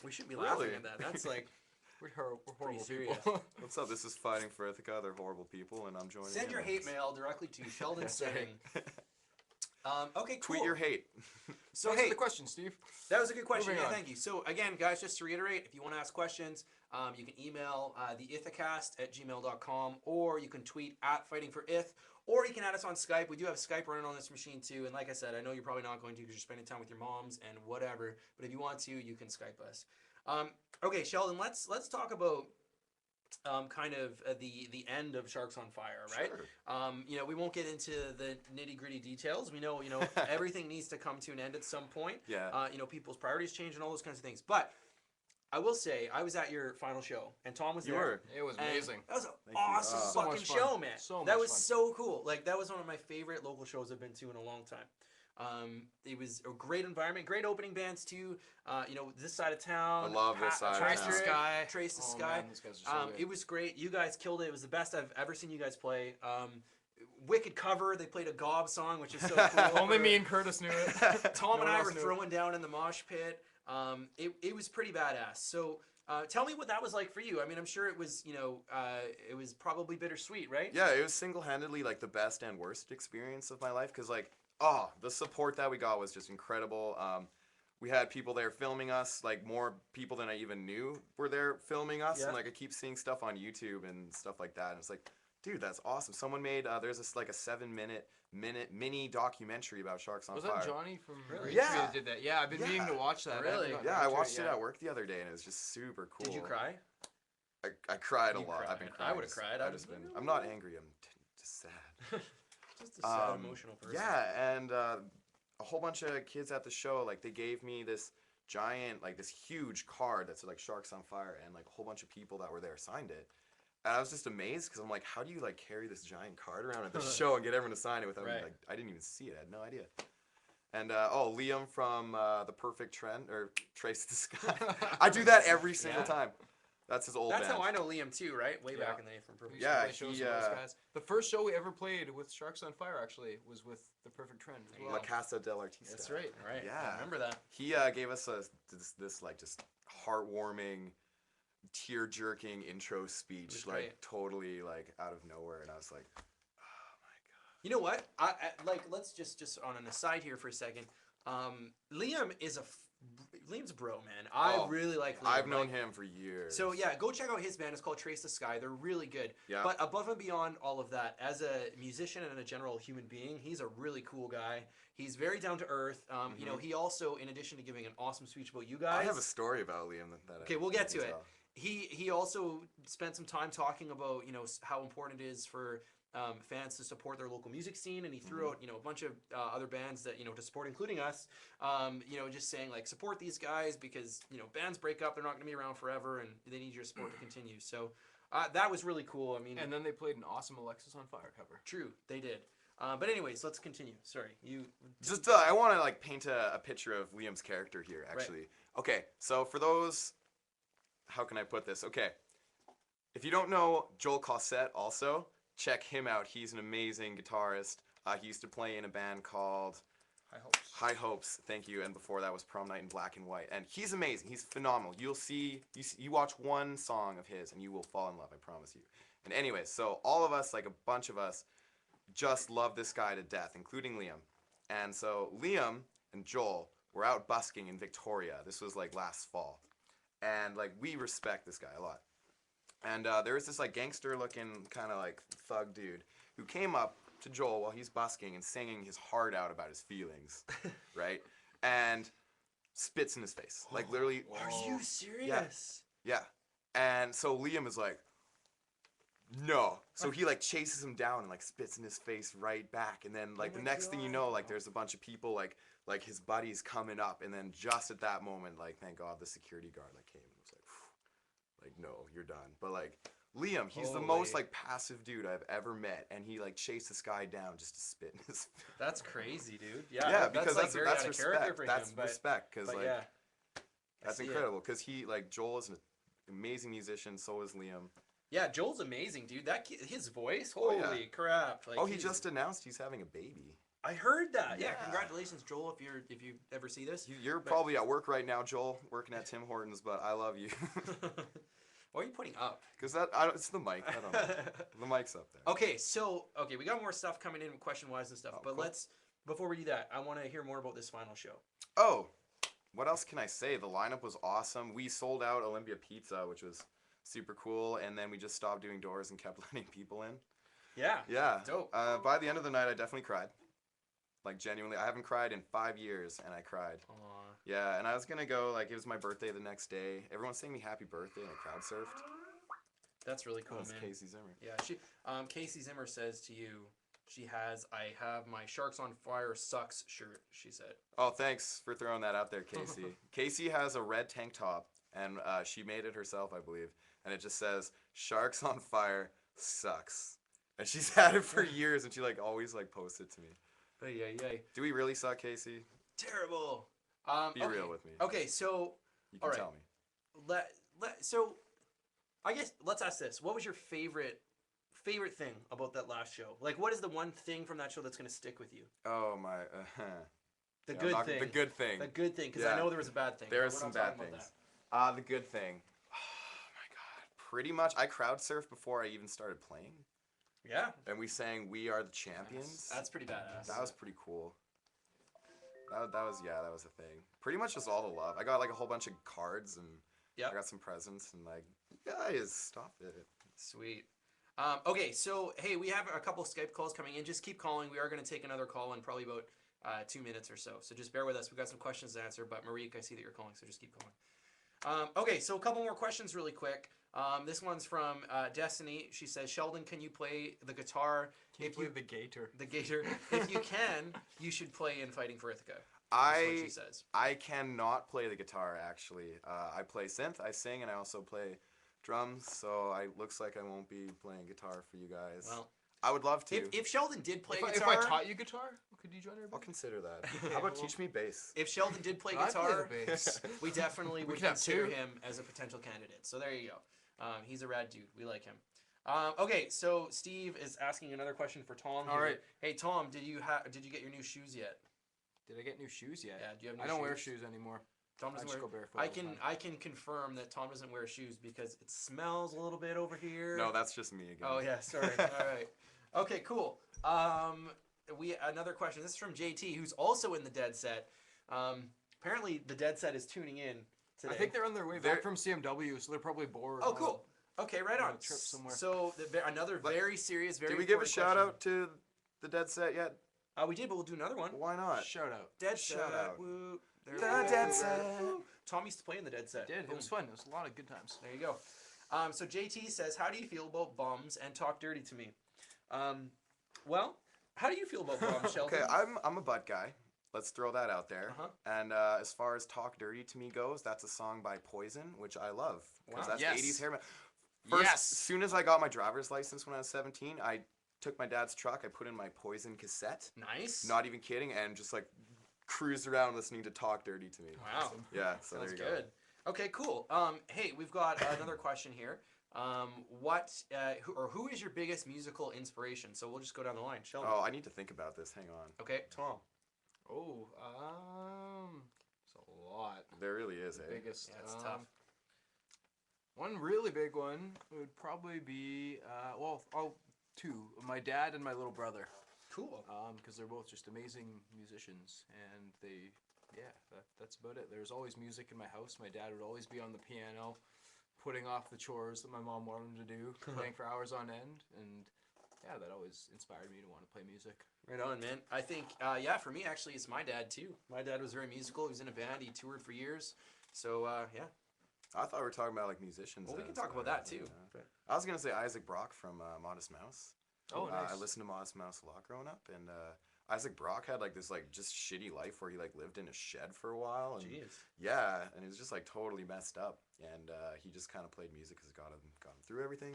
Speaker 1: We shouldn't be
Speaker 3: Really?
Speaker 1: laughing at that. That's like
Speaker 2: We're horrible
Speaker 1: serious.
Speaker 2: people.
Speaker 3: What's up? This is Fighting for Ithaca. They're horrible people, and I'm joining.
Speaker 1: send
Speaker 3: in
Speaker 1: your
Speaker 3: on
Speaker 1: hate
Speaker 3: this.
Speaker 1: mail directly to Sheldon
Speaker 2: That's right.
Speaker 1: Stenning. Okay, cool.
Speaker 3: Tweet your hate.
Speaker 1: So
Speaker 2: Thanks for
Speaker 1: hey,
Speaker 2: the question, Steve.
Speaker 1: that was a good question.
Speaker 2: Moving
Speaker 1: Yeah,
Speaker 2: on.
Speaker 1: thank you. So again, guys, just to reiterate, if you want to ask questions, you can email the ithacast@gmail.com, or you can tweet at Fighting for Ith, or you can add us on Skype. We do have Skype running on this machine too. And like I said, I know you're probably not going to because you're spending time with your moms and whatever. But if you want to, you can Skype us. Okay, Sheldon, let's talk about kind of the end of Sharks on Fire, right?
Speaker 3: Sure.
Speaker 1: We won't get into the nitty gritty details. We know, everything needs to come to an end at some point.
Speaker 3: Yeah.
Speaker 1: People's priorities change and all those kinds of things. But I will say, I was at your final show, and Tom was
Speaker 3: You
Speaker 1: there.
Speaker 3: were.
Speaker 2: It was
Speaker 1: and
Speaker 2: amazing.
Speaker 1: That was an
Speaker 3: Thank you.
Speaker 1: awesome
Speaker 3: So
Speaker 1: fucking
Speaker 2: much fun.
Speaker 1: show, man.
Speaker 2: So
Speaker 1: that
Speaker 2: much
Speaker 1: was
Speaker 2: fun.
Speaker 1: so cool. Like, that was one of my favorite local shows I've been to in a long time. It was a great environment, great opening bands too. This side of town.
Speaker 3: I love this side of
Speaker 1: Trace
Speaker 3: town.
Speaker 1: the Sky.
Speaker 2: Sky.
Speaker 1: Trace the
Speaker 2: Oh,
Speaker 1: Sky.
Speaker 2: man, these guys are so good.
Speaker 1: It was great. You guys killed it. It was the best I've ever seen you guys play. Wicked cover. They played a Gob song, which is so cool.
Speaker 2: Only me and Curtis knew it.
Speaker 1: Tom
Speaker 2: No
Speaker 1: and
Speaker 2: one
Speaker 1: I
Speaker 2: else
Speaker 1: were
Speaker 2: knew it.
Speaker 1: throwing down in the mosh pit. It was pretty badass. So tell me what that was like for you. I mean, I'm sure it was, it was probably bittersweet, right?
Speaker 3: Yeah, it was single-handedly like the best and worst experience of my life because like Oh, the support that we got was just incredible. We had people there filming us, like more people than I even knew were there filming us,
Speaker 1: Yeah.
Speaker 3: and like I keep seeing stuff on YouTube and stuff like that, and it's like, dude, that's awesome. Someone made there's this like a 7-minute mini documentary about Sharks on
Speaker 2: Was
Speaker 3: Fire.
Speaker 2: that Johnny from
Speaker 1: Really?
Speaker 2: Rage
Speaker 3: Yeah.
Speaker 2: that did that? Yeah, I've been meaning to watch that. I haven't
Speaker 1: Really?
Speaker 2: gotten
Speaker 3: Yeah,
Speaker 2: around
Speaker 3: I
Speaker 2: to
Speaker 3: watched it
Speaker 2: yet.
Speaker 3: at work the other day, and it was just super cool.
Speaker 1: Did you cry?
Speaker 3: I cried a
Speaker 1: You
Speaker 3: lot. I've been
Speaker 1: cried.
Speaker 3: crying.
Speaker 1: I would've cried.
Speaker 3: I've
Speaker 1: I'd
Speaker 3: just
Speaker 1: have
Speaker 3: been.
Speaker 1: been-
Speaker 3: I'm not angry. I'm just sad.
Speaker 1: Just a sad, emotional person.
Speaker 3: Yeah, and a whole bunch of kids at the show, like they gave me this giant, like this huge card that said like Sharks on Fire, and like a whole bunch of people that were there signed it. And I was just amazed because I'm like, how do you like carry this giant card around at the show and get everyone to sign it without me?
Speaker 1: Right.
Speaker 3: Like, I didn't even see it. I had no idea. And Liam from The Perfect Trend or Trace the Sky. I do that every single
Speaker 1: Yeah.
Speaker 3: time. That's his old
Speaker 1: That's
Speaker 3: band.
Speaker 1: how I know Liam too, right? Way
Speaker 2: Yeah.
Speaker 1: back in the day from
Speaker 2: We
Speaker 1: Perfect.
Speaker 2: used to
Speaker 3: Yeah,
Speaker 2: play shows
Speaker 3: he,
Speaker 2: with those guys. The first show we ever played with Sharks on Fire actually was with The Perfect Trend as
Speaker 3: La
Speaker 2: well.
Speaker 3: Casa del Artista.
Speaker 1: That's right. Right.
Speaker 3: Yeah.
Speaker 1: I remember that.
Speaker 3: He gave us this like just heartwarming, tear-jerking intro speech,
Speaker 1: was
Speaker 3: like
Speaker 1: great.
Speaker 3: totally like out of nowhere, and I was like, oh my god.
Speaker 1: You know what? I like. Let's just on an aside here for a second. Liam's a bro, man. I
Speaker 3: Oh,
Speaker 1: really like Liam.
Speaker 3: I've known
Speaker 1: Like,
Speaker 3: him for years.
Speaker 1: So yeah, go check out his band. It's called Trace the Sky. They're really good.
Speaker 3: Yeah.
Speaker 1: But above and beyond all of that, as a musician and a general human being, he's a really cool guy. He's very down to earth. You know, he also, in addition to giving an awesome speech about you guys,
Speaker 3: I have a story about Liam that
Speaker 1: Okay, we'll get to it.
Speaker 3: tell.
Speaker 1: he also spent some time talking about how important it is for fans to support their local music scene, and he threw out a bunch of other bands that to support, including us. Just saying like support these guys because bands break up, they're not going to be around forever, and they need your support to continue. So that was really cool. I mean,
Speaker 2: And then they played an awesome Alexis on Fire cover.
Speaker 1: true, they did. But anyways, let's continue. Sorry, you.
Speaker 3: Just I want to like paint a picture of Liam's character here. Actually, okay. So for those, how can I put this? Okay, if you don't know Joel Cossette, also check him out. He's an amazing guitarist. He used to play in a band called
Speaker 1: High hopes.
Speaker 3: High Hopes. Thank you. And before that was Prom Night in Black and White. And he's amazing. He's phenomenal. You'll see. You watch one song of his and you will fall in love. I promise you. And anyways, so all of us, like a bunch of us, just love this guy to death, including Liam. And so Liam and Joel were out busking in Victoria. This was like last fall. And like we respect this guy a lot. And there was this like gangster looking kind of like thug dude who came up to Joel while he's busking and singing his heart out about his feelings, right? And spits in his face. Like literally.
Speaker 1: Are you serious?
Speaker 3: Yeah. And so Liam is like, no. So he like chases him down and like spits in his face right back. And then like the next thing you know, like there's a bunch of people like his buddies coming up. And then just at that moment, like thank God the security guard like came and was like, phew, like no, you're done. But like Liam, he's the most
Speaker 1: Holy.
Speaker 3: like passive dude I've ever met. And he like chased this guy down just to spit in his face.
Speaker 1: That's crazy, dude. Yeah,
Speaker 3: Yeah, because
Speaker 1: like
Speaker 3: that's
Speaker 1: very out of
Speaker 3: respect.
Speaker 1: character for
Speaker 3: That's
Speaker 1: him. But,
Speaker 3: respect. Because
Speaker 1: but
Speaker 3: like
Speaker 1: yeah, I
Speaker 3: that's
Speaker 1: see it.
Speaker 3: incredible. Because he like Joel is an amazing musician. So is Liam.
Speaker 1: Yeah, Joel's amazing, dude. His voice,
Speaker 3: Oh,
Speaker 1: holy
Speaker 3: yeah.
Speaker 1: crap! Like,
Speaker 3: Oh, he
Speaker 1: he's-
Speaker 3: just announced he's having a baby.
Speaker 1: I heard that. Yeah,
Speaker 3: Yeah.
Speaker 1: congratulations, Joel. If you ever see this.
Speaker 3: You're
Speaker 1: But-
Speaker 3: probably at work right now, Joel, working at Tim Hortons, but I love you.
Speaker 1: Why are you pointing up?
Speaker 3: Because it's the mic. I don't know. The mic's up there.
Speaker 1: Okay, we got more stuff coming in question wise and stuff,
Speaker 3: Oh,
Speaker 1: but
Speaker 3: cool.
Speaker 1: before we do that, I want to hear more about this final show.
Speaker 3: Oh, what else can I say? The lineup was awesome. We sold out Olympia Pizza, which was super cool, and then we just stopped doing doors and kept letting people in.
Speaker 1: Yeah.
Speaker 3: Yeah.
Speaker 1: Dope.
Speaker 3: By the end of the night, I definitely cried. Like, genuinely. I haven't cried in 5 years, and I cried.
Speaker 1: Aw.
Speaker 3: Yeah, and I was going to go, like, it was my birthday the next day. Everyone sang me happy birthday, and I crowd surfed.
Speaker 1: That's really cool,
Speaker 3: That was
Speaker 1: man.
Speaker 3: Casey Zimmer.
Speaker 1: Yeah, Casey Zimmer says to you, I have my Sharks on Fire sucks shirt, she said.
Speaker 3: Oh, thanks for throwing that out there, Casey. Casey has a red tank top, and she made it herself, I believe. And it just says, Sharks on Fire sucks. And she's had it for years, and she, like, always, like, posts it to me.
Speaker 1: Hey.
Speaker 3: Do we really suck, Casey?
Speaker 1: Terrible.
Speaker 3: Be real with me.
Speaker 1: Okay, so
Speaker 3: You can
Speaker 1: alright.
Speaker 3: tell me.
Speaker 1: so I guess let's ask this. What was your favorite thing about that last show? Like, what is the one thing from that show that's going to stick with you?
Speaker 3: Oh, my...
Speaker 1: The
Speaker 3: Yeah,
Speaker 1: good
Speaker 3: I'm not-
Speaker 1: thing.
Speaker 3: The good thing.
Speaker 1: The good thing, because
Speaker 3: Yeah.
Speaker 1: I know there was a bad thing.
Speaker 3: There
Speaker 1: but
Speaker 3: are
Speaker 1: we're
Speaker 3: some
Speaker 1: not
Speaker 3: bad
Speaker 1: talking about
Speaker 3: things.
Speaker 1: that.
Speaker 3: The good thing. Oh, my God. Pretty much, I crowd surfed before I even started playing.
Speaker 1: Yeah.
Speaker 3: And we sang We Are the Champions.
Speaker 1: That's pretty badass.
Speaker 3: That was pretty cool. that was a thing. Pretty much just all the love. I got like a whole bunch of cards and
Speaker 1: Yep.
Speaker 3: I got some presents and like, guys, stop it.
Speaker 1: Sweet. Okay, so hey, we have a couple Skype calls coming in. Just keep calling. We are going to take another call in probably about 2 minutes or so. So just bear with us. We've got some questions to answer. But Marique, I see that you're calling, so just keep calling. Okay, so a couple more questions really quick. This one's from Destiny. She says, Sheldon, can you play the guitar?
Speaker 2: If you the gator.
Speaker 1: The gator. If you can, you should play in Fighting for Ithaca. That's what she says.
Speaker 3: I cannot play the guitar actually. I play synth, I sing, and I also play drums. So it looks like I won't be playing guitar for you guys.
Speaker 1: Well,
Speaker 3: I would love to.
Speaker 1: if Sheldon did play
Speaker 2: If
Speaker 1: guitar,
Speaker 2: I taught you guitar, could you join our
Speaker 3: I'll
Speaker 2: band?
Speaker 3: consider that. How about teach me bass?
Speaker 1: if Sheldon did play
Speaker 2: I'd play
Speaker 1: guitar,
Speaker 2: the bass.
Speaker 1: we definitely would
Speaker 2: could have
Speaker 1: consider
Speaker 2: two.
Speaker 1: him as a potential candidate. So there you go. He's a rad dude. We like him. Okay, so Steve is asking another question for Tom.
Speaker 2: All
Speaker 1: here.
Speaker 2: right.
Speaker 1: Hey Tom, did you get your new shoes yet?
Speaker 2: Did I get new shoes yet?
Speaker 1: Yeah. Do you have new
Speaker 2: I
Speaker 1: shoes?
Speaker 2: don't wear shoes anymore.
Speaker 1: Tom
Speaker 2: I
Speaker 1: doesn't
Speaker 2: just
Speaker 1: wear.
Speaker 2: go barefoot.
Speaker 1: I
Speaker 2: all the
Speaker 1: can
Speaker 2: time.
Speaker 1: I can confirm that Tom doesn't wear shoes because it smells a little bit over here.
Speaker 3: No, that's just me again.
Speaker 1: Oh yeah, sorry. All right. Okay, cool. Another question. This is from JT, who's also in the Dead Set. Apparently, the Dead Set is tuning in today.
Speaker 2: I think they're on their way back from CMW, so they're probably bored.
Speaker 1: Oh, cool. Okay, right
Speaker 2: on
Speaker 1: on.
Speaker 2: a trip somewhere.
Speaker 1: So another very serious, very.
Speaker 3: Did we give a
Speaker 1: important
Speaker 3: shout
Speaker 1: question.
Speaker 3: out to the Dead Set yet?
Speaker 1: We did, but we'll do another one.
Speaker 3: Why not?
Speaker 2: Shout out.
Speaker 1: Dead
Speaker 3: Shout
Speaker 1: Set.
Speaker 3: out.
Speaker 1: Woo. There
Speaker 3: The
Speaker 1: we go.
Speaker 3: Dead Set.
Speaker 1: Tom used to play in the Dead Set.
Speaker 2: Did. It
Speaker 1: Boom.
Speaker 2: was fun. It was a lot of good times.
Speaker 1: There you go. So JT says, how do you feel about bums and talk dirty to me? Well, how do you feel about bums, Sheldon?
Speaker 3: Okay, I'm a butt guy. Let's throw that out there.
Speaker 1: Uh-huh.
Speaker 3: And as far as Talk Dirty to Me goes, that's a song by Poison, which I love. Because
Speaker 1: Wow.
Speaker 3: that's
Speaker 2: Yes.
Speaker 3: 80s hair metal. First,
Speaker 2: Yes.
Speaker 3: as soon as I got my driver's license when I was 17, I took my dad's truck, I put in my Poison cassette.
Speaker 1: Nice.
Speaker 3: Not even kidding, and just like cruised around listening to Talk Dirty to Me.
Speaker 1: Wow.
Speaker 3: Yeah, so
Speaker 1: Sounds
Speaker 3: there you
Speaker 1: good. Okay, cool. Hey, we've got another question here. Who is your biggest musical inspiration? So we'll just go down the line.
Speaker 3: go.
Speaker 1: Sheldon.
Speaker 3: Oh, I need to think about this. Hang on.
Speaker 1: Okay, Tom.
Speaker 2: Oh, it's a lot.
Speaker 3: There really is,
Speaker 2: The
Speaker 3: eh?
Speaker 2: biggest.
Speaker 1: Yeah, it's tough.
Speaker 2: One really big one would probably be two. My dad and my little brother.
Speaker 1: Cool.
Speaker 2: Because they're both just amazing musicians, and that's about it. There's always music in my house. My dad would always be on the piano, putting off the chores that my mom wanted him to do, playing for hours on end, and yeah, that always inspired me to want to play music.
Speaker 1: Right on, man. I think, for me, actually, it's my dad, too. My dad was very musical. He was in a band. He toured for years. So, yeah.
Speaker 3: I thought we were talking about like musicians.
Speaker 1: Well, we can
Speaker 3: as
Speaker 1: talk about that, too.
Speaker 3: Yeah. I was gonna say Isaac Brock from Modest Mouse.
Speaker 2: Oh, nice.
Speaker 3: I listened to Modest Mouse a lot growing up, and Isaac Brock had like this like just shitty life where he like lived in a shed for a while, and
Speaker 1: Jeez.
Speaker 3: yeah, and he was just like totally messed up, and he just kind of played music because it got him through everything,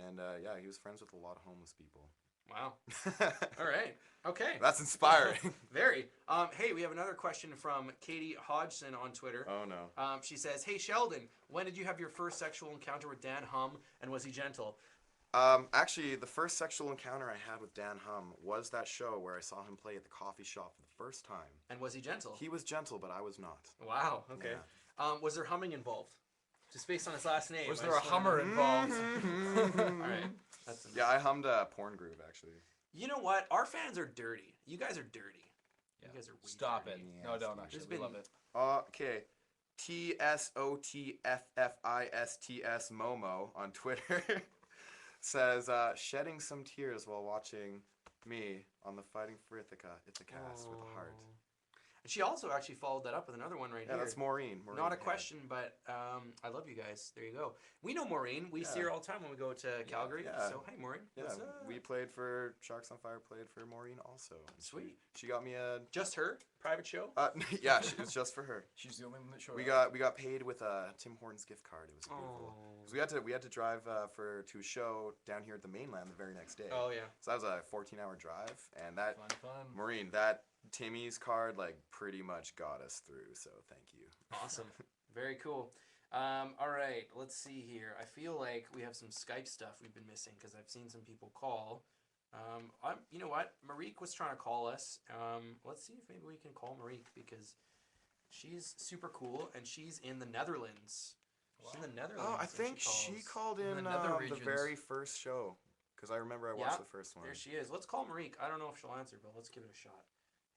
Speaker 3: and yeah, he was friends with a lot of homeless people.
Speaker 1: Wow. All right. Okay.
Speaker 3: That's inspiring.
Speaker 1: Very. Hey, we have another question from Katie Hodgson on Twitter.
Speaker 3: Oh no.
Speaker 1: She says, hey, Sheldon, when did you have your first sexual encounter with Dan Hum, and was he gentle?
Speaker 3: Actually, the first sexual encounter I had with Dan Hum was that show where I saw him play at the coffee shop for the first time.
Speaker 1: And was he gentle?
Speaker 3: He was gentle, but I was not.
Speaker 1: Wow. Okay.
Speaker 3: Yeah.
Speaker 1: Was there humming involved? Just based on his last name.
Speaker 2: Was
Speaker 1: I
Speaker 2: there a
Speaker 1: just wanna
Speaker 2: Hummer
Speaker 1: know.
Speaker 2: involved?
Speaker 1: All right. That's
Speaker 3: Yeah, I hummed a porn groove actually.
Speaker 1: You know what? Our fans are dirty. You guys are dirty.
Speaker 2: Yeah.
Speaker 1: You guys are way
Speaker 2: Stop it.
Speaker 1: dirty.
Speaker 2: No, don't actually.
Speaker 1: There's
Speaker 2: We
Speaker 1: been-
Speaker 2: love it.
Speaker 3: Okay. TSOTFFISTS Momo on Twitter says, shedding some tears while watching me on the Fighting for Ithaca Ithacast with a heart.
Speaker 1: And she also actually followed that up with another one right
Speaker 3: Yeah,
Speaker 1: here.
Speaker 3: that's Maureen.
Speaker 1: Not a
Speaker 3: yeah.
Speaker 1: question, but I love you guys. There you go. We know Maureen. We see
Speaker 3: Yeah.
Speaker 1: her all the time when we go to Calgary.
Speaker 3: yeah.
Speaker 1: So, hey, Maureen.
Speaker 3: Yeah,
Speaker 1: what's up?
Speaker 3: we played for Sharks on Fire, played for Maureen also.
Speaker 1: Sweet.
Speaker 3: She got me a...
Speaker 1: Just her? Private show?
Speaker 3: yeah, it was just for her.
Speaker 2: She's the only one that showed
Speaker 3: We
Speaker 2: up.
Speaker 3: got paid with a Tim Hortons gift card. It was beautiful. 'Cause we had to drive to a show down here at the mainland the very next day.
Speaker 1: Oh, yeah.
Speaker 3: So that was a 14-hour drive, and that
Speaker 2: Fun.
Speaker 3: Maureen, that Timmy's card like pretty much got us through. So thank you.
Speaker 1: Awesome. Very cool. All right, let's see here. I feel like we have some Skype stuff we've been missing because I've seen some people call. You know what? Marique was trying to call us. Let's see if maybe we can call Marique because she's super cool and she's in the Netherlands. She's in the Netherlands.
Speaker 3: Oh, I
Speaker 1: and
Speaker 3: think she
Speaker 1: calls.
Speaker 3: called
Speaker 2: In
Speaker 3: in
Speaker 2: the nether
Speaker 3: the
Speaker 2: regions.
Speaker 3: very first show because I remember I watched
Speaker 1: Yeah,
Speaker 3: the first one.
Speaker 1: There she is. Let's call Marique. I don't know if she'll answer, but let's give it a shot.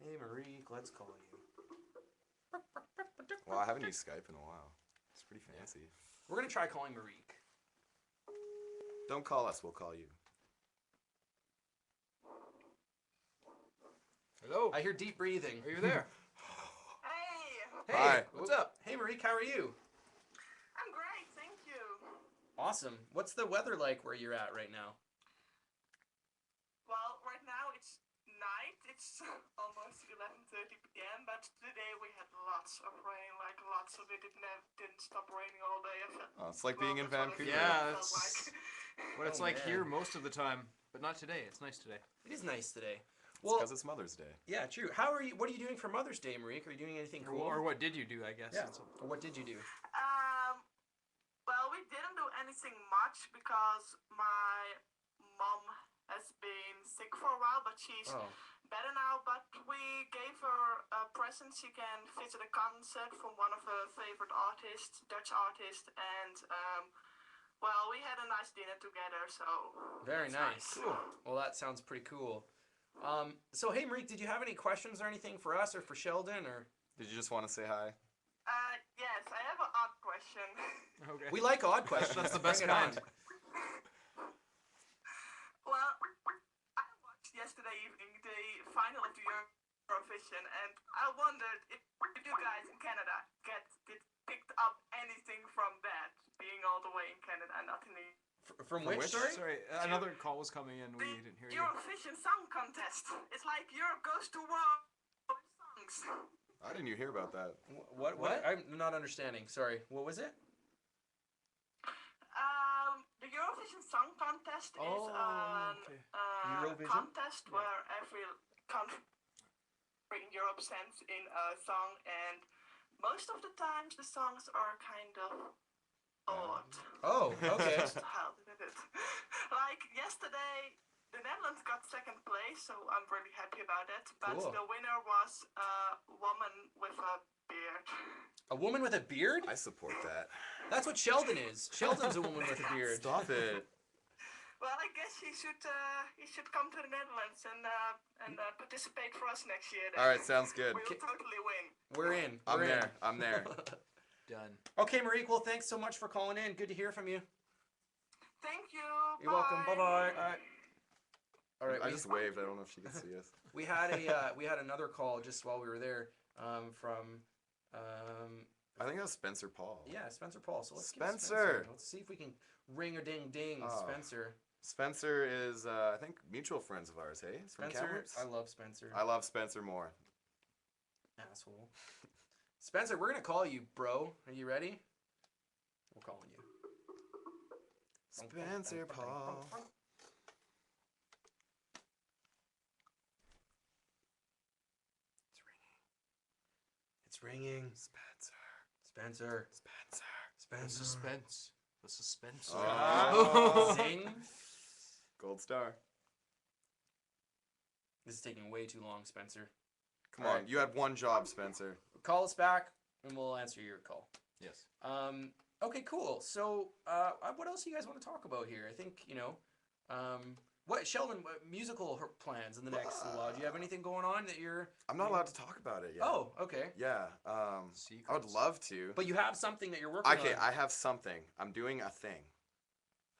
Speaker 1: Hey, Marique, let's call you.
Speaker 3: Well, I haven't used Skype in a while. It's pretty fancy.
Speaker 1: We're going to try calling Marique.
Speaker 3: Don't call us, we'll call you.
Speaker 2: Hello.
Speaker 1: I hear deep breathing.
Speaker 2: Are you there?
Speaker 1: Hey,
Speaker 3: Hi.
Speaker 1: what's up? Hey, Marique, how are you?
Speaker 4: I'm great, thank you.
Speaker 1: Awesome. What's the weather like where you're at right now?
Speaker 4: Well, right now it's night. It's almost 11:30 p.m. But today we had lots of rain, like lots of it. It didn't stop raining all day.
Speaker 3: Oh, it's like being in
Speaker 4: That's what it
Speaker 3: Vancouver.
Speaker 2: Yeah,
Speaker 4: felt
Speaker 2: that's
Speaker 4: like.
Speaker 2: what it's
Speaker 1: Oh,
Speaker 2: like
Speaker 1: man.
Speaker 2: here most of the time, but not today. It's nice today.
Speaker 1: It is nice today.
Speaker 3: It's
Speaker 1: Well,
Speaker 3: because it's Mother's Day.
Speaker 1: yeah, true. How are you? What are you doing for Mother's Day, Marique? Are you doing anything cool?
Speaker 2: Or what did you do? I guess.
Speaker 1: Yeah. Or what did you do?
Speaker 4: Well, we didn't do anything much because my mom has been sick for a while, but she's
Speaker 1: Oh,
Speaker 4: better now. But we gave her a present. She can visit a concert from one of her favorite artists, Dutch artist, and well, we had a nice dinner together. So
Speaker 1: very
Speaker 4: it's
Speaker 1: nice. Cool. Well, that sounds pretty cool. So hey, Marique, did you have any questions or anything for us or for Sheldon or?
Speaker 3: Did you just want to say hi?
Speaker 4: Yes, I have an odd question.
Speaker 2: Okay.
Speaker 1: We like odd questions.
Speaker 2: That's the best
Speaker 1: Bring it on.
Speaker 2: kind.
Speaker 4: Well, I watched yesterday evening the final of the Eurovision, and I wondered if you guys in Canada picked up anything from that, being all the way in Canada and not in the
Speaker 1: From which story?
Speaker 2: Sorry, another call was coming in. We didn't hear you.
Speaker 4: Eurovision Song Contest. It's like Europe goes to war with songs.
Speaker 3: How didn't you hear about that?
Speaker 1: What? I'm not understanding. Sorry. What was it?
Speaker 4: The Eurovision Song Contest is
Speaker 2: Oh,
Speaker 4: an
Speaker 2: okay.
Speaker 1: Eurovision?
Speaker 4: contest where every country in Europe sends in a song, and most of the times the songs are kind of odd.
Speaker 1: Oh, okay.
Speaker 4: How did it? Like yesterday, the Netherlands got second place, so I'm really happy about it. But
Speaker 1: Cool.
Speaker 4: the winner was a woman with a beard.
Speaker 1: A woman with a beard?
Speaker 3: I support that.
Speaker 1: That's what Sheldon is. Sheldon's a woman with a beard.
Speaker 3: Stop it.
Speaker 4: Well, I guess he should come to the Netherlands and participate for us next year. Then.
Speaker 3: All right, sounds good.
Speaker 4: We'll totally win.
Speaker 1: We're in.
Speaker 3: I'm
Speaker 1: We're in.
Speaker 3: there. I'm there.
Speaker 2: Done.
Speaker 1: Okay, Marique. Well, thanks so much for calling in. Good to hear from you.
Speaker 4: Thank you.
Speaker 1: You're welcome. Bye-bye. All right.
Speaker 3: I just waved. I don't know if she can see us.
Speaker 1: We had another call just while we were there from
Speaker 3: I think that was Spencer Paul.
Speaker 1: yeah, Spencer Paul. So let's give
Speaker 3: Spencer.
Speaker 1: Let's see if we can ring a ding ding,
Speaker 3: Oh.
Speaker 1: Spencer.
Speaker 3: Spencer is, I think, mutual friends of ours, hey? From
Speaker 1: Spencer,
Speaker 3: Kamloops?
Speaker 1: I love Spencer.
Speaker 3: I love Spencer more.
Speaker 1: Asshole. Spencer, we're gonna call you, bro. Are you ready? We're calling you.
Speaker 3: Spencer Paul.
Speaker 1: It's ringing.
Speaker 3: Spencer.
Speaker 1: Spencer.
Speaker 3: Spencer.
Speaker 2: The
Speaker 1: Spencer.
Speaker 2: suspense. The suspense.
Speaker 3: Oh.
Speaker 1: Zing.
Speaker 3: Gold star.
Speaker 1: This is taking way too long, Spencer.
Speaker 3: Come
Speaker 1: All
Speaker 3: on,
Speaker 1: right.
Speaker 3: you had one job, Spencer.
Speaker 1: Call us back, and we'll answer your call.
Speaker 2: Yes.
Speaker 1: Okay, cool. So, what else do you guys want to talk about here? I think, what Sheldon, what musical plans in the next little while? Do you have anything going on that you're?
Speaker 3: I'm not allowed to talk about it yet.
Speaker 1: Oh, okay.
Speaker 3: Yeah. I would
Speaker 2: Secrets.
Speaker 3: love to.
Speaker 1: But you have something that you're working
Speaker 3: Okay,
Speaker 1: on.
Speaker 3: I have something. I'm doing a thing.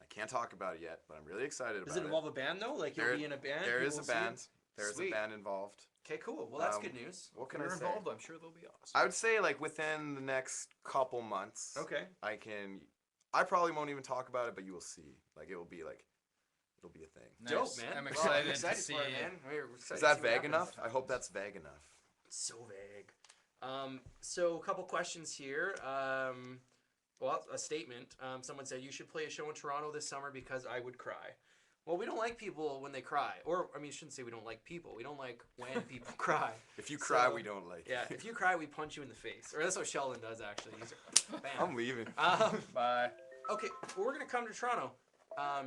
Speaker 3: I can't talk about it yet, but I'm really excited about
Speaker 1: Does it involve a band though? Like you'll
Speaker 3: There-
Speaker 1: be in a band?
Speaker 3: There is
Speaker 1: people
Speaker 3: a
Speaker 1: will see you?
Speaker 3: band. There's a
Speaker 1: Sweet.
Speaker 3: band involved.
Speaker 1: Okay, cool. Well, that's
Speaker 3: Um,
Speaker 1: good news.
Speaker 3: What can
Speaker 2: If
Speaker 3: I
Speaker 2: you're
Speaker 3: say?
Speaker 2: involved, I'm sure they'll be awesome.
Speaker 3: I would say like within the next couple months.
Speaker 1: Okay.
Speaker 3: I probably won't even talk about it, but you will see. Like it'll be a thing.
Speaker 1: Dope, man.
Speaker 2: I'm
Speaker 1: Well,
Speaker 2: excited,
Speaker 1: excited
Speaker 2: to see
Speaker 1: for it,
Speaker 2: it.
Speaker 1: man. We're excited
Speaker 3: Is
Speaker 1: to
Speaker 3: that
Speaker 1: see what
Speaker 3: vague
Speaker 1: happens.
Speaker 3: enough? I hope that's vague enough.
Speaker 1: So vague. So a couple questions here. Well, a statement. Someone said you should play a show in Toronto this summer because I would cry. Well, we don't like people when they cry. Or, I mean, I shouldn't say we don't like people. We don't like when people cry.
Speaker 3: If you cry,
Speaker 1: So,
Speaker 3: we don't like
Speaker 1: Yeah,
Speaker 3: it.
Speaker 1: if you cry, we punch you in the face. Or that's what Sheldon does, actually. He's like, bam.
Speaker 3: I'm leaving.
Speaker 2: Bye.
Speaker 1: Okay, well, we're going to come to Toronto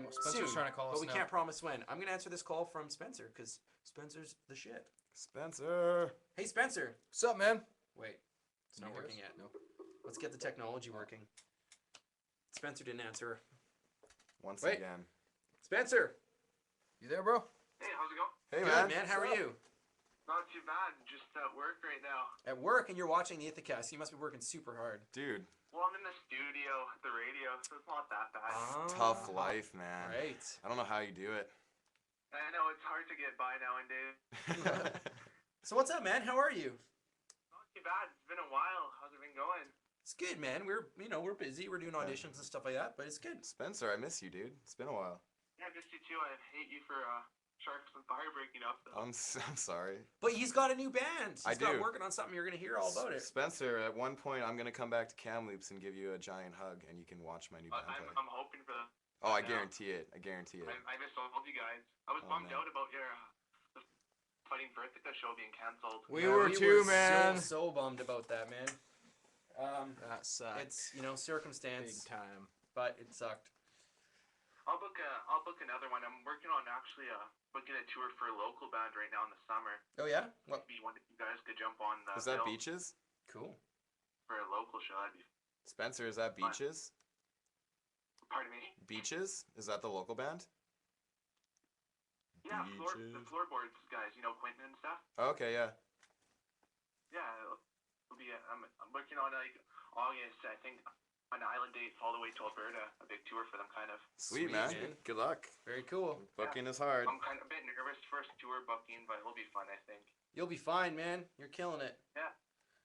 Speaker 2: Spencer's
Speaker 1: soon,
Speaker 2: trying to call
Speaker 1: but
Speaker 2: us
Speaker 1: we
Speaker 2: now.
Speaker 1: can't promise when. I'm going to answer this call from Spencer because Spencer's the shit.
Speaker 3: Spencer.
Speaker 1: Hey, Spencer.
Speaker 2: What's up, man?
Speaker 1: Wait, it's
Speaker 2: Can
Speaker 1: not
Speaker 2: you hear
Speaker 1: working
Speaker 2: us?
Speaker 1: yet.
Speaker 2: No.
Speaker 1: Let's get the technology working. Spencer didn't answer.
Speaker 3: Once
Speaker 1: Wait.
Speaker 3: again.
Speaker 1: Spencer.
Speaker 2: You there, bro?
Speaker 4: Hey, how's it going?
Speaker 3: Hey
Speaker 1: Good,
Speaker 3: man.
Speaker 1: man. How are
Speaker 2: What's up?
Speaker 1: you?
Speaker 5: Not too bad. Just at work right now.
Speaker 1: At work, and you're watching the Ithacast. You must be working super hard.
Speaker 3: Dude,
Speaker 5: Well, I'm in the studio at the radio, so it's not that bad.
Speaker 3: tough life, man.
Speaker 1: Right.
Speaker 3: I don't know how you do it.
Speaker 5: I know it's hard to get by nowadays.
Speaker 1: So what's up, man? How are you?
Speaker 5: Not too bad. It's been a while. How's it been going?
Speaker 1: It's good, man. We're busy. We're doing auditions and stuff like that, but it's good.
Speaker 3: Spencer, I miss you, dude. It's been a while.
Speaker 5: Yeah, I missed you too. I hate you for Sharks and Fire breaking up, though.
Speaker 3: I'm sorry.
Speaker 1: But he's got a new band.
Speaker 3: I
Speaker 1: He's got
Speaker 3: do.
Speaker 1: working on something. You're gonna hear all about it.
Speaker 3: Spencer, at one point, I'm gonna come back to Kamloops and give you a giant hug, and you can watch my new band play.
Speaker 5: I'm hoping for that.
Speaker 3: Oh, I
Speaker 5: now.
Speaker 3: guarantee it. I guarantee it.
Speaker 5: I missed all of you guys. I was
Speaker 3: Oh,
Speaker 5: bummed
Speaker 3: man.
Speaker 5: out about your the Fighting for Ithaca show being cancelled.
Speaker 2: We were too, man.
Speaker 1: So bummed about that, man.
Speaker 2: That sucks.
Speaker 1: It's circumstance,
Speaker 2: big time.
Speaker 1: but it sucked.
Speaker 5: I'll book another one. I'm working on actually booking a tour for a local band right now in the summer.
Speaker 1: Oh yeah, what?
Speaker 5: Maybe one of you guys could jump on the
Speaker 3: Is that
Speaker 5: bill
Speaker 3: Beaches?
Speaker 1: Cool.
Speaker 5: for a local show. That'd be.
Speaker 3: Spencer, is that Beaches?
Speaker 5: Pardon me.
Speaker 3: Beaches? Is that the local band?
Speaker 5: Yeah, the
Speaker 3: Beaches.
Speaker 5: floorboards guys. You know Quentin and stuff.
Speaker 3: Okay, yeah.
Speaker 5: Yeah, it'll be. I'm working on like August. I think an island dates all the way to Alberta. A big tour for them, kind of.
Speaker 3: Sweet,
Speaker 1: Sweet,
Speaker 3: man.
Speaker 1: man.
Speaker 3: Good luck.
Speaker 1: Very cool.
Speaker 3: Booking is hard.
Speaker 5: I'm kind of a bit nervous first tour booking, but it'll be fun. I think.
Speaker 1: You'll be fine, man. You're killing it.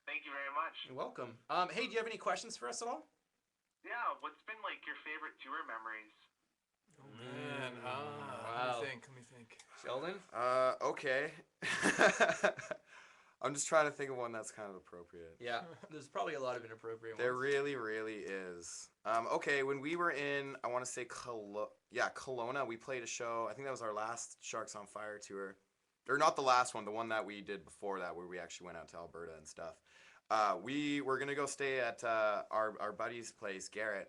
Speaker 5: Thank you very much.
Speaker 1: You're welcome. Hey, do you have any questions for us at all?
Speaker 5: Yeah, what's been like your favorite tour memories?
Speaker 2: Man,
Speaker 1: Wow.
Speaker 2: Let me think.
Speaker 1: Sheldon?
Speaker 3: Okay. I'm just trying to think of one that's kind of appropriate.
Speaker 1: Yeah, there's probably a lot of inappropriate
Speaker 3: There
Speaker 1: ones.
Speaker 3: really, really is. Okay, when we were in, I want to say Kelowna, we played a show. I think that was our last Sharks on Fire tour. Or not the last one, the one that we did before that, where we actually went out to Alberta and stuff. We were gonna go stay at our buddy's place, Garrett,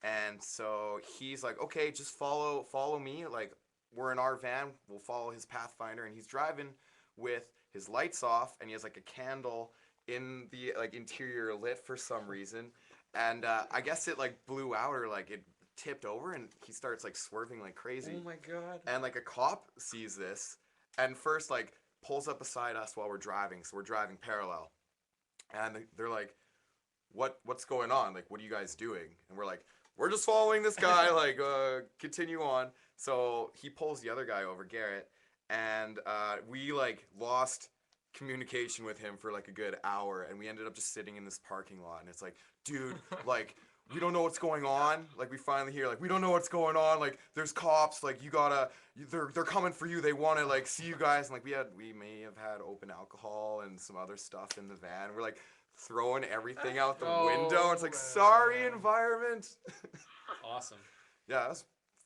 Speaker 3: and so he's like, okay, just follow me. Like, we're in our van, we'll follow his Pathfinder, and he's driving with his lights off, and he has like a candle in the like interior lit for some reason, and I guess it like blew out or like it tipped over, and he starts like swerving like crazy.
Speaker 1: Oh my god.
Speaker 3: And like a cop sees this and first like pulls up beside us while we're driving. So we're driving parallel. And they're like, what's going on? Like, what are you guys doing? And we're like, we're just following this guy, like, continue on. So he pulls the other guy over, Garrett, and we like lost communication with him for like a good hour, and we ended up just sitting in this parking lot, and it's like, dude, like, we don't know what's going on. Like, we finally hear, like, we don't know what's going on. Like, there's cops. Like, they're coming for you. They want to, like, see you guys. And, like, we may have had open alcohol and some other stuff in the van. We're, like, throwing everything out the window. It's like, sorry, environment.
Speaker 1: Awesome.
Speaker 3: Yeah, that was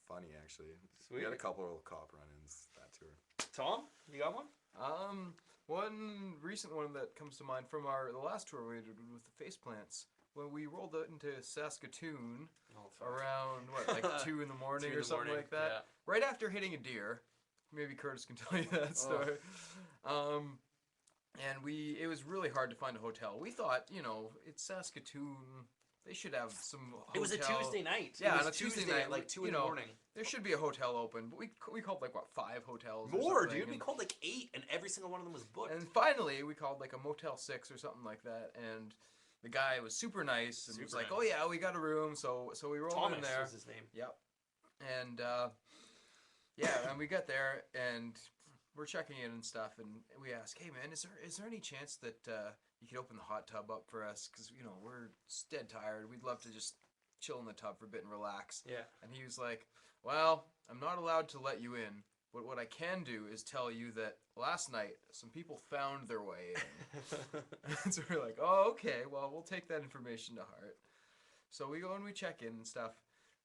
Speaker 3: funny, actually.
Speaker 1: Sweet.
Speaker 3: We had a couple of cop run-ins that tour.
Speaker 1: Tom, you got one?
Speaker 2: One recent one that comes to mind from the last tour we did with the Faceplants. When we rolled out into Saskatoon around, like 2 in the morning
Speaker 1: 2 in
Speaker 2: or
Speaker 1: the
Speaker 2: something
Speaker 1: morning,
Speaker 2: like that. Right after hitting a deer. Maybe Curtis can tell you that story. And it was really hard to find a hotel. We thought, it's Saskatoon. They should have some hotel.
Speaker 1: It was a Tuesday night.
Speaker 2: Yeah,
Speaker 1: it was
Speaker 2: on a Tuesday night,
Speaker 1: like 2 in the morning.
Speaker 2: There should be a hotel open, but we called like 5 hotels. or
Speaker 1: More,
Speaker 2: something,
Speaker 1: dude. We
Speaker 2: and-
Speaker 1: called like 8, and every single one of them was booked.
Speaker 2: And finally, we called like a Motel 6 or something like that, and the guy was super nice and was
Speaker 1: Super
Speaker 2: like,
Speaker 1: nice.
Speaker 2: "Oh yeah, we got a room." So we rolled
Speaker 1: Thomas
Speaker 2: in there.
Speaker 1: was his name.
Speaker 2: Yep. And and we got there and we're checking in and stuff, and we ask, "Hey man, is there any chance that you could open the hot tub up for us? Because we're dead tired. We'd love to just chill in the tub for a bit and relax."
Speaker 1: Yeah.
Speaker 2: And he was like, "Well, I'm not allowed to let you in. But what I can do is tell you that last night some people found their way in." And so we're like, "Oh, okay. Well, we'll take that information to heart." So we go and we check in and stuff,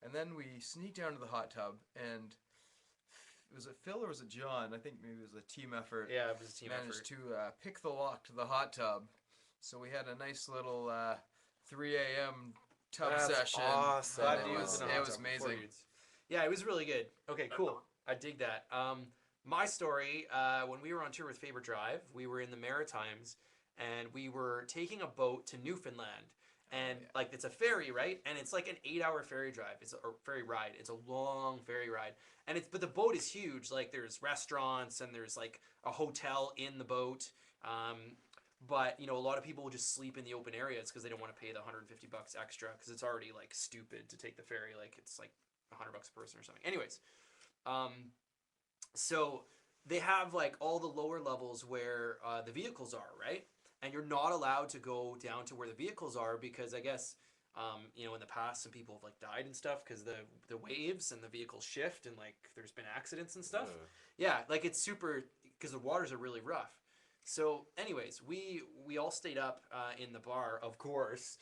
Speaker 2: and then we sneak down to the hot tub, and was it Phil or was it John? I think maybe it was a team effort.
Speaker 1: Yeah, it was a team
Speaker 2: managed
Speaker 1: effort.
Speaker 2: to pick the lock to the hot tub. So we had a nice little 3 a.m. tub
Speaker 3: That's
Speaker 2: session.
Speaker 3: awesome.
Speaker 2: and
Speaker 1: Five
Speaker 2: it
Speaker 1: dudes
Speaker 2: was,
Speaker 1: in a
Speaker 2: it
Speaker 1: hot
Speaker 2: was
Speaker 1: tub, 4
Speaker 2: amazing.
Speaker 1: dudes. Yeah, it was really good. Okay, cool. I dig that. My story, when we were on tour with Faber Drive, we were in the Maritimes, and we were taking a boat to Newfoundland. And
Speaker 6: yeah.
Speaker 1: like it's a ferry, right? And it's like an 8-hour ferry drive. Or ferry ride. It's a long ferry ride. And but the boat is huge. Like there's restaurants and there's like a hotel in the boat. But a lot of people will just sleep in the open areas because they don't want to pay the $150 extra because it's already like stupid to take the ferry. Like it's like $100 a person or something. Anyways, so they have like all the lower levels where the vehicles are, right? And you're not allowed to go down to where the vehicles are because I guess in the past some people have like died and stuff because the waves and the vehicles shift and like there's been accidents and stuff. Yeah, like it's super because the waters are really rough. So, anyways, we all stayed up in the bar, of course.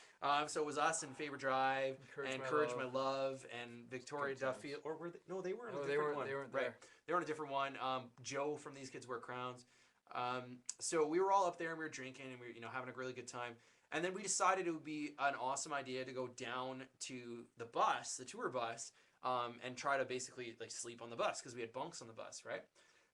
Speaker 1: So it was us and Faber Drive and Courage My Love and Victoria Duffield. Or were they? No, they were in a different one.
Speaker 2: They weren't
Speaker 1: right.
Speaker 2: there.
Speaker 1: They were on a different one. Joe from These Kids Wear Crowns. So we were all up there and we were drinking and we were having a really good time. And then we decided it would be an awesome idea to go down to the bus, the tour bus, and try to basically like sleep on the bus because we had bunks on the bus, right?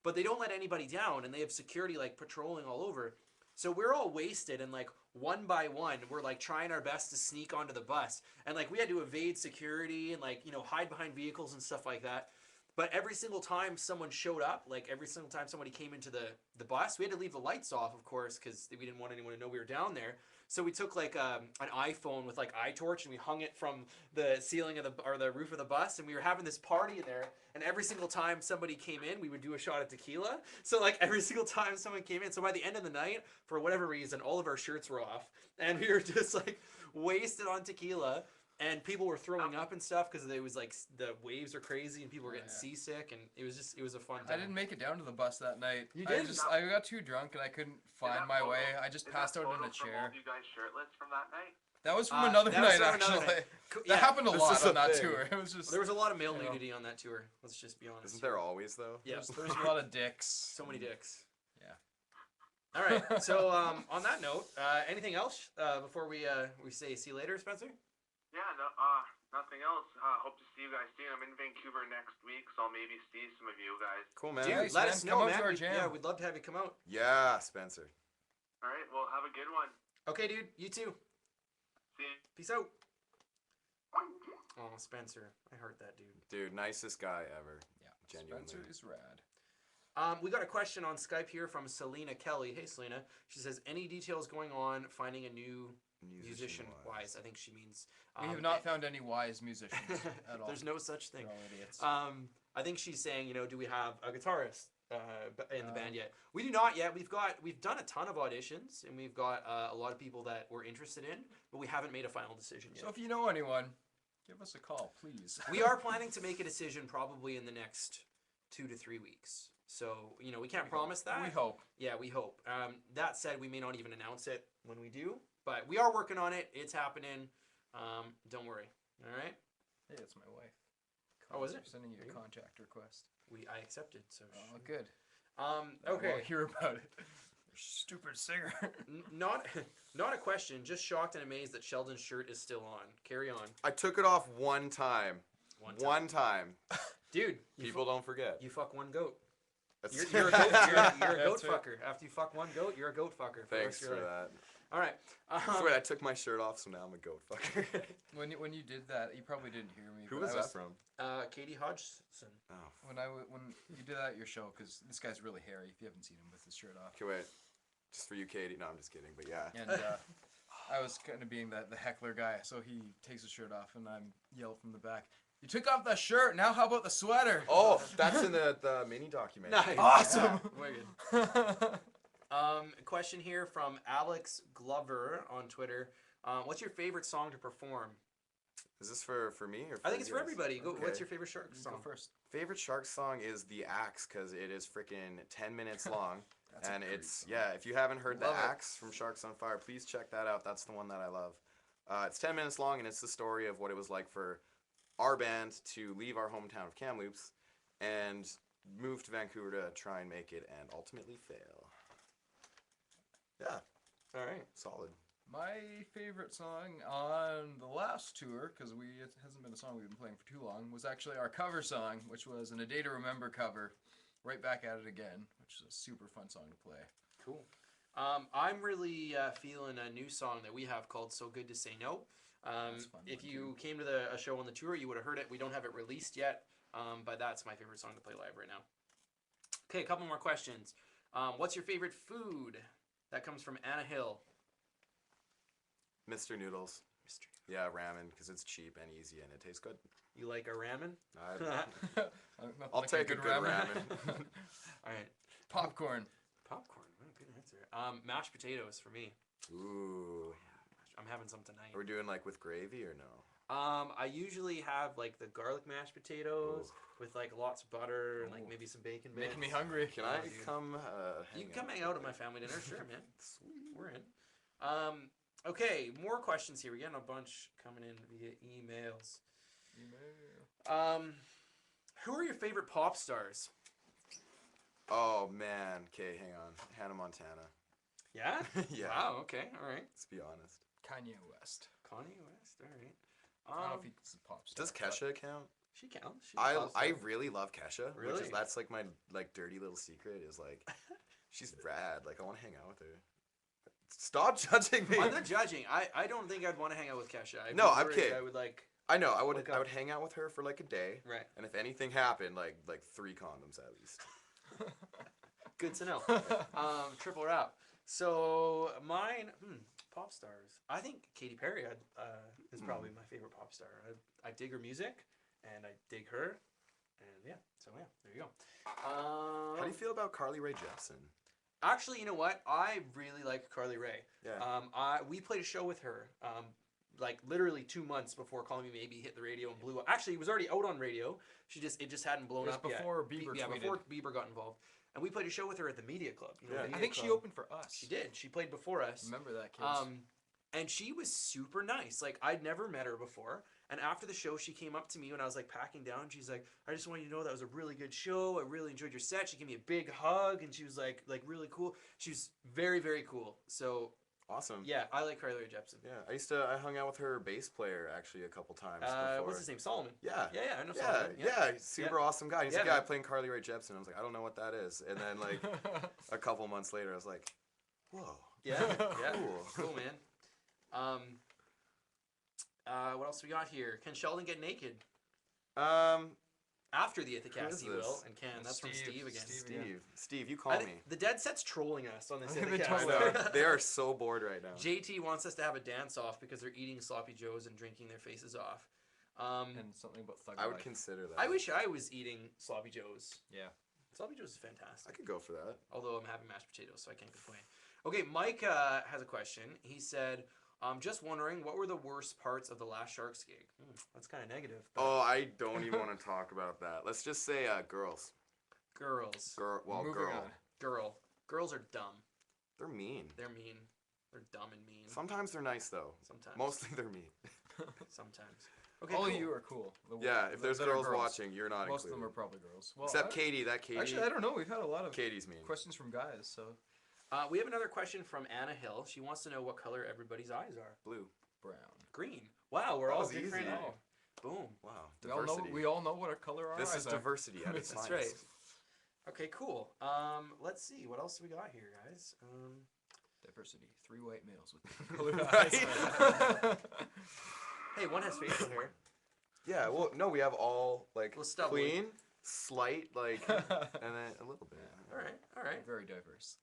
Speaker 1: But they don't let anybody down, and they have security like patrolling all over. So we're all wasted, and like one by one, we're like trying our best to sneak onto the bus, and like we had to evade security and like hide behind vehicles and stuff like that. But every single time someone showed up, like every single time somebody came into the bus, we had to leave the lights off, of course, because we didn't want anyone to know we were down there. So we took like an iPhone with like iTorch and we hung it from the ceiling of the roof of the bus, and we were having this party in there. And every single time somebody came in, we would do a shot of tequila. So like every single time someone came in, so by the end of the night, for whatever reason, all of our shirts were off, and we were just like wasted on tequila. And people were throwing up and stuff because it was like the waves are crazy and people were getting seasick, and it was a fun time.
Speaker 6: I didn't make it down to the bus that night.
Speaker 1: You did?
Speaker 6: I got too drunk and I couldn't find my way. I just passed out in a chair.
Speaker 5: All of you guys shirtless from that night?
Speaker 6: That was from another
Speaker 1: that was
Speaker 6: night,
Speaker 1: from another
Speaker 6: actually.
Speaker 1: night.
Speaker 6: That happened a
Speaker 3: This
Speaker 6: lot
Speaker 3: is a
Speaker 6: on that
Speaker 3: thing.
Speaker 6: tour. It was just
Speaker 1: There was a lot of male nudity on that tour. Let's just be honest.
Speaker 3: Isn't there always though?
Speaker 1: Yeah,
Speaker 6: there's a lot of dicks.
Speaker 1: so many dicks.
Speaker 6: Yeah.
Speaker 1: All right. So on that note, anything else before we say see you later, Spencer?
Speaker 5: Yeah, no, nothing else. Hope to see you guys soon. I'm in Vancouver next week, so I'll maybe see some of you guys.
Speaker 3: Cool, man.
Speaker 1: Dude,
Speaker 6: Nice,
Speaker 1: let
Speaker 6: man.
Speaker 1: us
Speaker 6: Come
Speaker 1: know,
Speaker 6: out to
Speaker 1: man.
Speaker 6: our jam.
Speaker 1: Yeah, we'd love to have you come out.
Speaker 3: Yeah, Spencer.
Speaker 5: All right, well, have a good one.
Speaker 1: Okay, dude. You too.
Speaker 5: See you.
Speaker 1: Peace out. Oh, Spencer. I heard that, dude.
Speaker 3: Dude, nicest guy ever.
Speaker 6: Yeah.
Speaker 3: Genuinely.
Speaker 6: Spencer is rad.
Speaker 1: We got a question on Skype here from Selena Kelly. Hey, Selena. She says, any details going on finding a new musician-wise? I think she means...
Speaker 6: We have not found any wise musicians at all.
Speaker 1: There's no such thing.
Speaker 6: They're all idiots.
Speaker 1: I think she's saying, do we have a guitarist in the band yet? We do not yet. We've done a ton of auditions, and we've got a lot of people that we're interested in, but we haven't made a final decision yet.
Speaker 6: So if you know anyone, give us a call, please.
Speaker 1: We are planning to make a decision probably in the next 2 to 3 weeks. So, we can't promise that.
Speaker 6: We hope.
Speaker 1: Yeah, we hope. That said, we may not even announce it when we do, but we are working on it. It's happening. Don't worry. All right?
Speaker 6: Hey, it's my wife.
Speaker 1: Oh, is it?
Speaker 6: Sending you a contact request.
Speaker 1: I accepted, so...
Speaker 6: Oh, good.
Speaker 1: Okay.
Speaker 6: We'll hear about it. Stupid singer.
Speaker 1: Not a question. Just shocked and amazed that Sheldon's shirt is still on. Carry on.
Speaker 3: I took it off one time. One time.
Speaker 1: Dude.
Speaker 3: People don't forget.
Speaker 1: You fuck one goat.
Speaker 3: That's-
Speaker 1: You're a goat, you're a goat
Speaker 6: That's right.
Speaker 1: fucker. After you fuck one goat, you're a goat fucker. For the
Speaker 3: Thanks
Speaker 1: rest of
Speaker 3: for
Speaker 1: your life.
Speaker 3: that.
Speaker 1: All right.
Speaker 3: That's right, I took my shirt off, so now I'm a goat fucker.
Speaker 6: When you did that, you probably didn't hear me.
Speaker 3: Who
Speaker 6: but
Speaker 3: was
Speaker 6: I
Speaker 3: that from?
Speaker 1: Katie Hodgson.
Speaker 3: Oh.
Speaker 6: When you did that at your show, because this guy's really hairy. If you haven't seen him with his shirt off.
Speaker 3: Okay, wait. Just for you, Katie. No, I'm just kidding, but yeah.
Speaker 6: And I was kind of being the heckler guy, so he takes his shirt off, and I'm yelled from the back. You took off the shirt. Now how about the sweater?
Speaker 3: Oh, that's in the mini documentary.
Speaker 1: Nice.
Speaker 6: Awesome.
Speaker 1: Yeah, wicked. A question here from Alex Glover on Twitter. What's your favorite song to perform?
Speaker 3: Is this for me or for
Speaker 1: I think it's for
Speaker 3: yours?
Speaker 1: everybody. Go,
Speaker 3: Okay.
Speaker 1: What's your favorite shark
Speaker 6: Go
Speaker 1: song?
Speaker 6: first.
Speaker 3: Favorite Shark song is The Axe because it is freaking 10 minutes long.
Speaker 6: That's a
Speaker 3: and
Speaker 6: great
Speaker 3: it's,
Speaker 6: song.
Speaker 3: yeah, if you haven't heard
Speaker 6: Love
Speaker 3: The
Speaker 6: it.
Speaker 3: Axe from Sharks on Fire, please check that out. That's the one that I love. It's 10 minutes long, and it's the story of what it was like for our band to leave our hometown of Kamloops and move to Vancouver to try and make it and ultimately fail. Yeah,
Speaker 1: All right.
Speaker 3: solid.
Speaker 6: My favorite song on the last tour, because it hasn't been a song we've been playing for too long, was actually our cover song, which was an A Day to Remember cover, Right Back at It Again, which is a super fun song to play.
Speaker 1: Cool. I'm really feeling a new song that we have called "So Good to Say No."
Speaker 6: That's a fun
Speaker 1: If
Speaker 6: one,
Speaker 1: you came to a show on the tour, you would have heard it. We don't have it released yet, but that's my favorite song to play live right now. Okay, a couple more questions. What's your favorite food? That comes from Anna Hill.
Speaker 3: Mr. Noodles.
Speaker 1: Mr.
Speaker 3: Yeah, ramen because it's cheap and easy and it tastes good.
Speaker 1: You like a ramen?
Speaker 3: I'll take a good ramen.
Speaker 1: All right.
Speaker 6: Popcorn.
Speaker 1: Popcorn. Oh, good answer. Mashed potatoes for me.
Speaker 3: Ooh.
Speaker 1: I'm having some tonight.
Speaker 3: Are we doing like with gravy or no?
Speaker 1: I usually have like the garlic mashed potatoes with like lots of butter and like maybe some bacon bits.
Speaker 6: Making me hungry.
Speaker 3: Can
Speaker 1: Yeah,
Speaker 3: I
Speaker 1: dude.
Speaker 3: come?
Speaker 1: You can come hang out at my family dinner, sure, man. We're in. Okay, more questions here. We're getting a bunch coming in via emails. Who are your favorite pop stars?
Speaker 3: Oh man. Okay, hang on. Hannah Montana.
Speaker 1: Yeah?
Speaker 3: Yeah.
Speaker 1: Wow, okay, all right.
Speaker 3: Let's be honest.
Speaker 6: Kanye West.
Speaker 1: Kanye West, all right.
Speaker 6: I don't know if he's a pop star.
Speaker 3: Does Kesha count?
Speaker 1: She counts. She's a pop
Speaker 3: I
Speaker 1: star.
Speaker 3: really love Kesha. Which
Speaker 1: Really?
Speaker 3: is that's like my like dirty little secret is like she's rad. Like I want to hang out with her. Stop judging me.
Speaker 1: I'm not judging. I don't think I'd want to hang out with Kesha. I'd
Speaker 3: No,
Speaker 1: be
Speaker 3: I'm
Speaker 1: worried
Speaker 3: kidding.
Speaker 1: I would like.
Speaker 3: I know. I would
Speaker 1: Look
Speaker 3: I
Speaker 1: up.
Speaker 3: would hang out with her for like a day.
Speaker 1: Right.
Speaker 3: And if anything happened, like 3 condoms at least.
Speaker 1: Good to know. Triple wrap. So mine, pop stars. I think Katy Perry is probably my favorite pop star. I dig her music, and I dig her, and yeah. So yeah, there you go.
Speaker 3: How do you feel about Carly Rae Jepsen?
Speaker 1: Actually, you know what? I really like Carly Rae.
Speaker 3: Yeah.
Speaker 1: We played a show with her. Like literally 2 months before Call Me Maybe hit the radio and blew up. Actually, it was already out on radio. It just hadn't blown
Speaker 6: It was
Speaker 1: up yet.
Speaker 6: before Bieber
Speaker 1: Yeah,
Speaker 6: tweeted.
Speaker 1: before Bieber got involved. And we played a show with her at the Media Club. You know,
Speaker 3: Yeah.
Speaker 1: the
Speaker 6: I
Speaker 1: Media
Speaker 6: think she
Speaker 1: Club.
Speaker 6: opened for us.
Speaker 1: She did. She played before us.
Speaker 6: Remember that, kids.
Speaker 1: And she was super nice. Like, I'd never met her before. And after the show, she came up to me when I was, like, packing down. She's like, I just want you to know that was a really good show. I really enjoyed your set. She gave me a big hug, and she was, like really cool. She was very, very cool. So,
Speaker 3: Awesome.
Speaker 1: yeah, I like Carly Rae Jepsen.
Speaker 3: Yeah. I hung out with her bass player actually a couple times before.
Speaker 1: What's his name? Solomon.
Speaker 3: Yeah.
Speaker 1: Yeah, I know
Speaker 3: Yeah,
Speaker 1: Solomon.
Speaker 3: yeah, he's super awesome guy. He's like,
Speaker 1: Yeah.
Speaker 3: yeah, I playing Carly Rae Jepsen. I was like, I don't know what that is. And then like a couple months later, I was like, whoa.
Speaker 1: Yeah, yeah.
Speaker 3: Cool.
Speaker 1: Cool, man. What else we got here? Can Sheldon get naked? After the
Speaker 3: Who
Speaker 1: Ithacast,
Speaker 3: is
Speaker 1: he will.
Speaker 3: this?
Speaker 1: And can. That's from Steve again.
Speaker 3: Steve, you call
Speaker 1: I think
Speaker 3: me.
Speaker 1: the Dead Set's trolling us on this
Speaker 6: I think they
Speaker 1: Ithacast.
Speaker 6: totally are.
Speaker 3: They are so bored right now.
Speaker 1: JT wants us to have a dance off because they're eating sloppy joes and drinking their faces off.
Speaker 6: And something about thug
Speaker 3: I would
Speaker 6: life.
Speaker 3: consider that.
Speaker 1: I wish I was eating sloppy joes.
Speaker 6: Yeah.
Speaker 1: Sloppy joes is
Speaker 3: I
Speaker 1: fantastic.
Speaker 3: could go for that.
Speaker 1: Although I'm having mashed potatoes, so I can't complain. Okay, Mike has a question. He said, just wondering, what were the worst parts of the last Sharks gig? That's kind of negative. but-
Speaker 3: Oh, I don't even want to talk about that. Let's just say girls.
Speaker 1: Girls.
Speaker 6: Moving on.
Speaker 1: Girls are dumb.
Speaker 3: They're mean.
Speaker 1: They're mean. They're dumb and mean.
Speaker 3: Sometimes they're nice though.
Speaker 1: Sometimes.
Speaker 3: Mostly they're mean.
Speaker 1: Sometimes. Okay,
Speaker 6: All
Speaker 1: cool.
Speaker 6: of you are cool.
Speaker 3: Yeah, if there's
Speaker 6: that are
Speaker 3: girls watching, you're not
Speaker 6: Most of
Speaker 3: included.
Speaker 6: them are probably girls. Well,
Speaker 3: Except Katie. That Katie.
Speaker 6: Actually, I don't know. We've had a lot of
Speaker 3: Katie's mean.
Speaker 6: questions from guys, so
Speaker 1: We have another question from Anna Hill. She wants to know what color everybody's eyes are.
Speaker 3: Blue.
Speaker 6: brown.
Speaker 1: Green. Wow, we're
Speaker 3: That
Speaker 1: all
Speaker 3: was
Speaker 1: different.
Speaker 3: easy.
Speaker 1: Oh, boom.
Speaker 3: Wow.
Speaker 6: We all know.
Speaker 3: Diversity.
Speaker 6: We all know what our color our
Speaker 3: This
Speaker 6: eyes
Speaker 3: is
Speaker 6: are.
Speaker 3: diversity at its
Speaker 1: That's
Speaker 3: finest.
Speaker 1: right. Okay, cool. Let's see. What else do we got here, guys?
Speaker 6: Diversity. 3 white males with colored
Speaker 3: Right.
Speaker 6: eyes.
Speaker 1: Hey, one has facial hair.
Speaker 3: Yeah. Well, no, we have all like
Speaker 1: Well, stubbly.
Speaker 3: clean, slight, like, and then a little bit.
Speaker 1: All right, all right.
Speaker 6: Very diverse.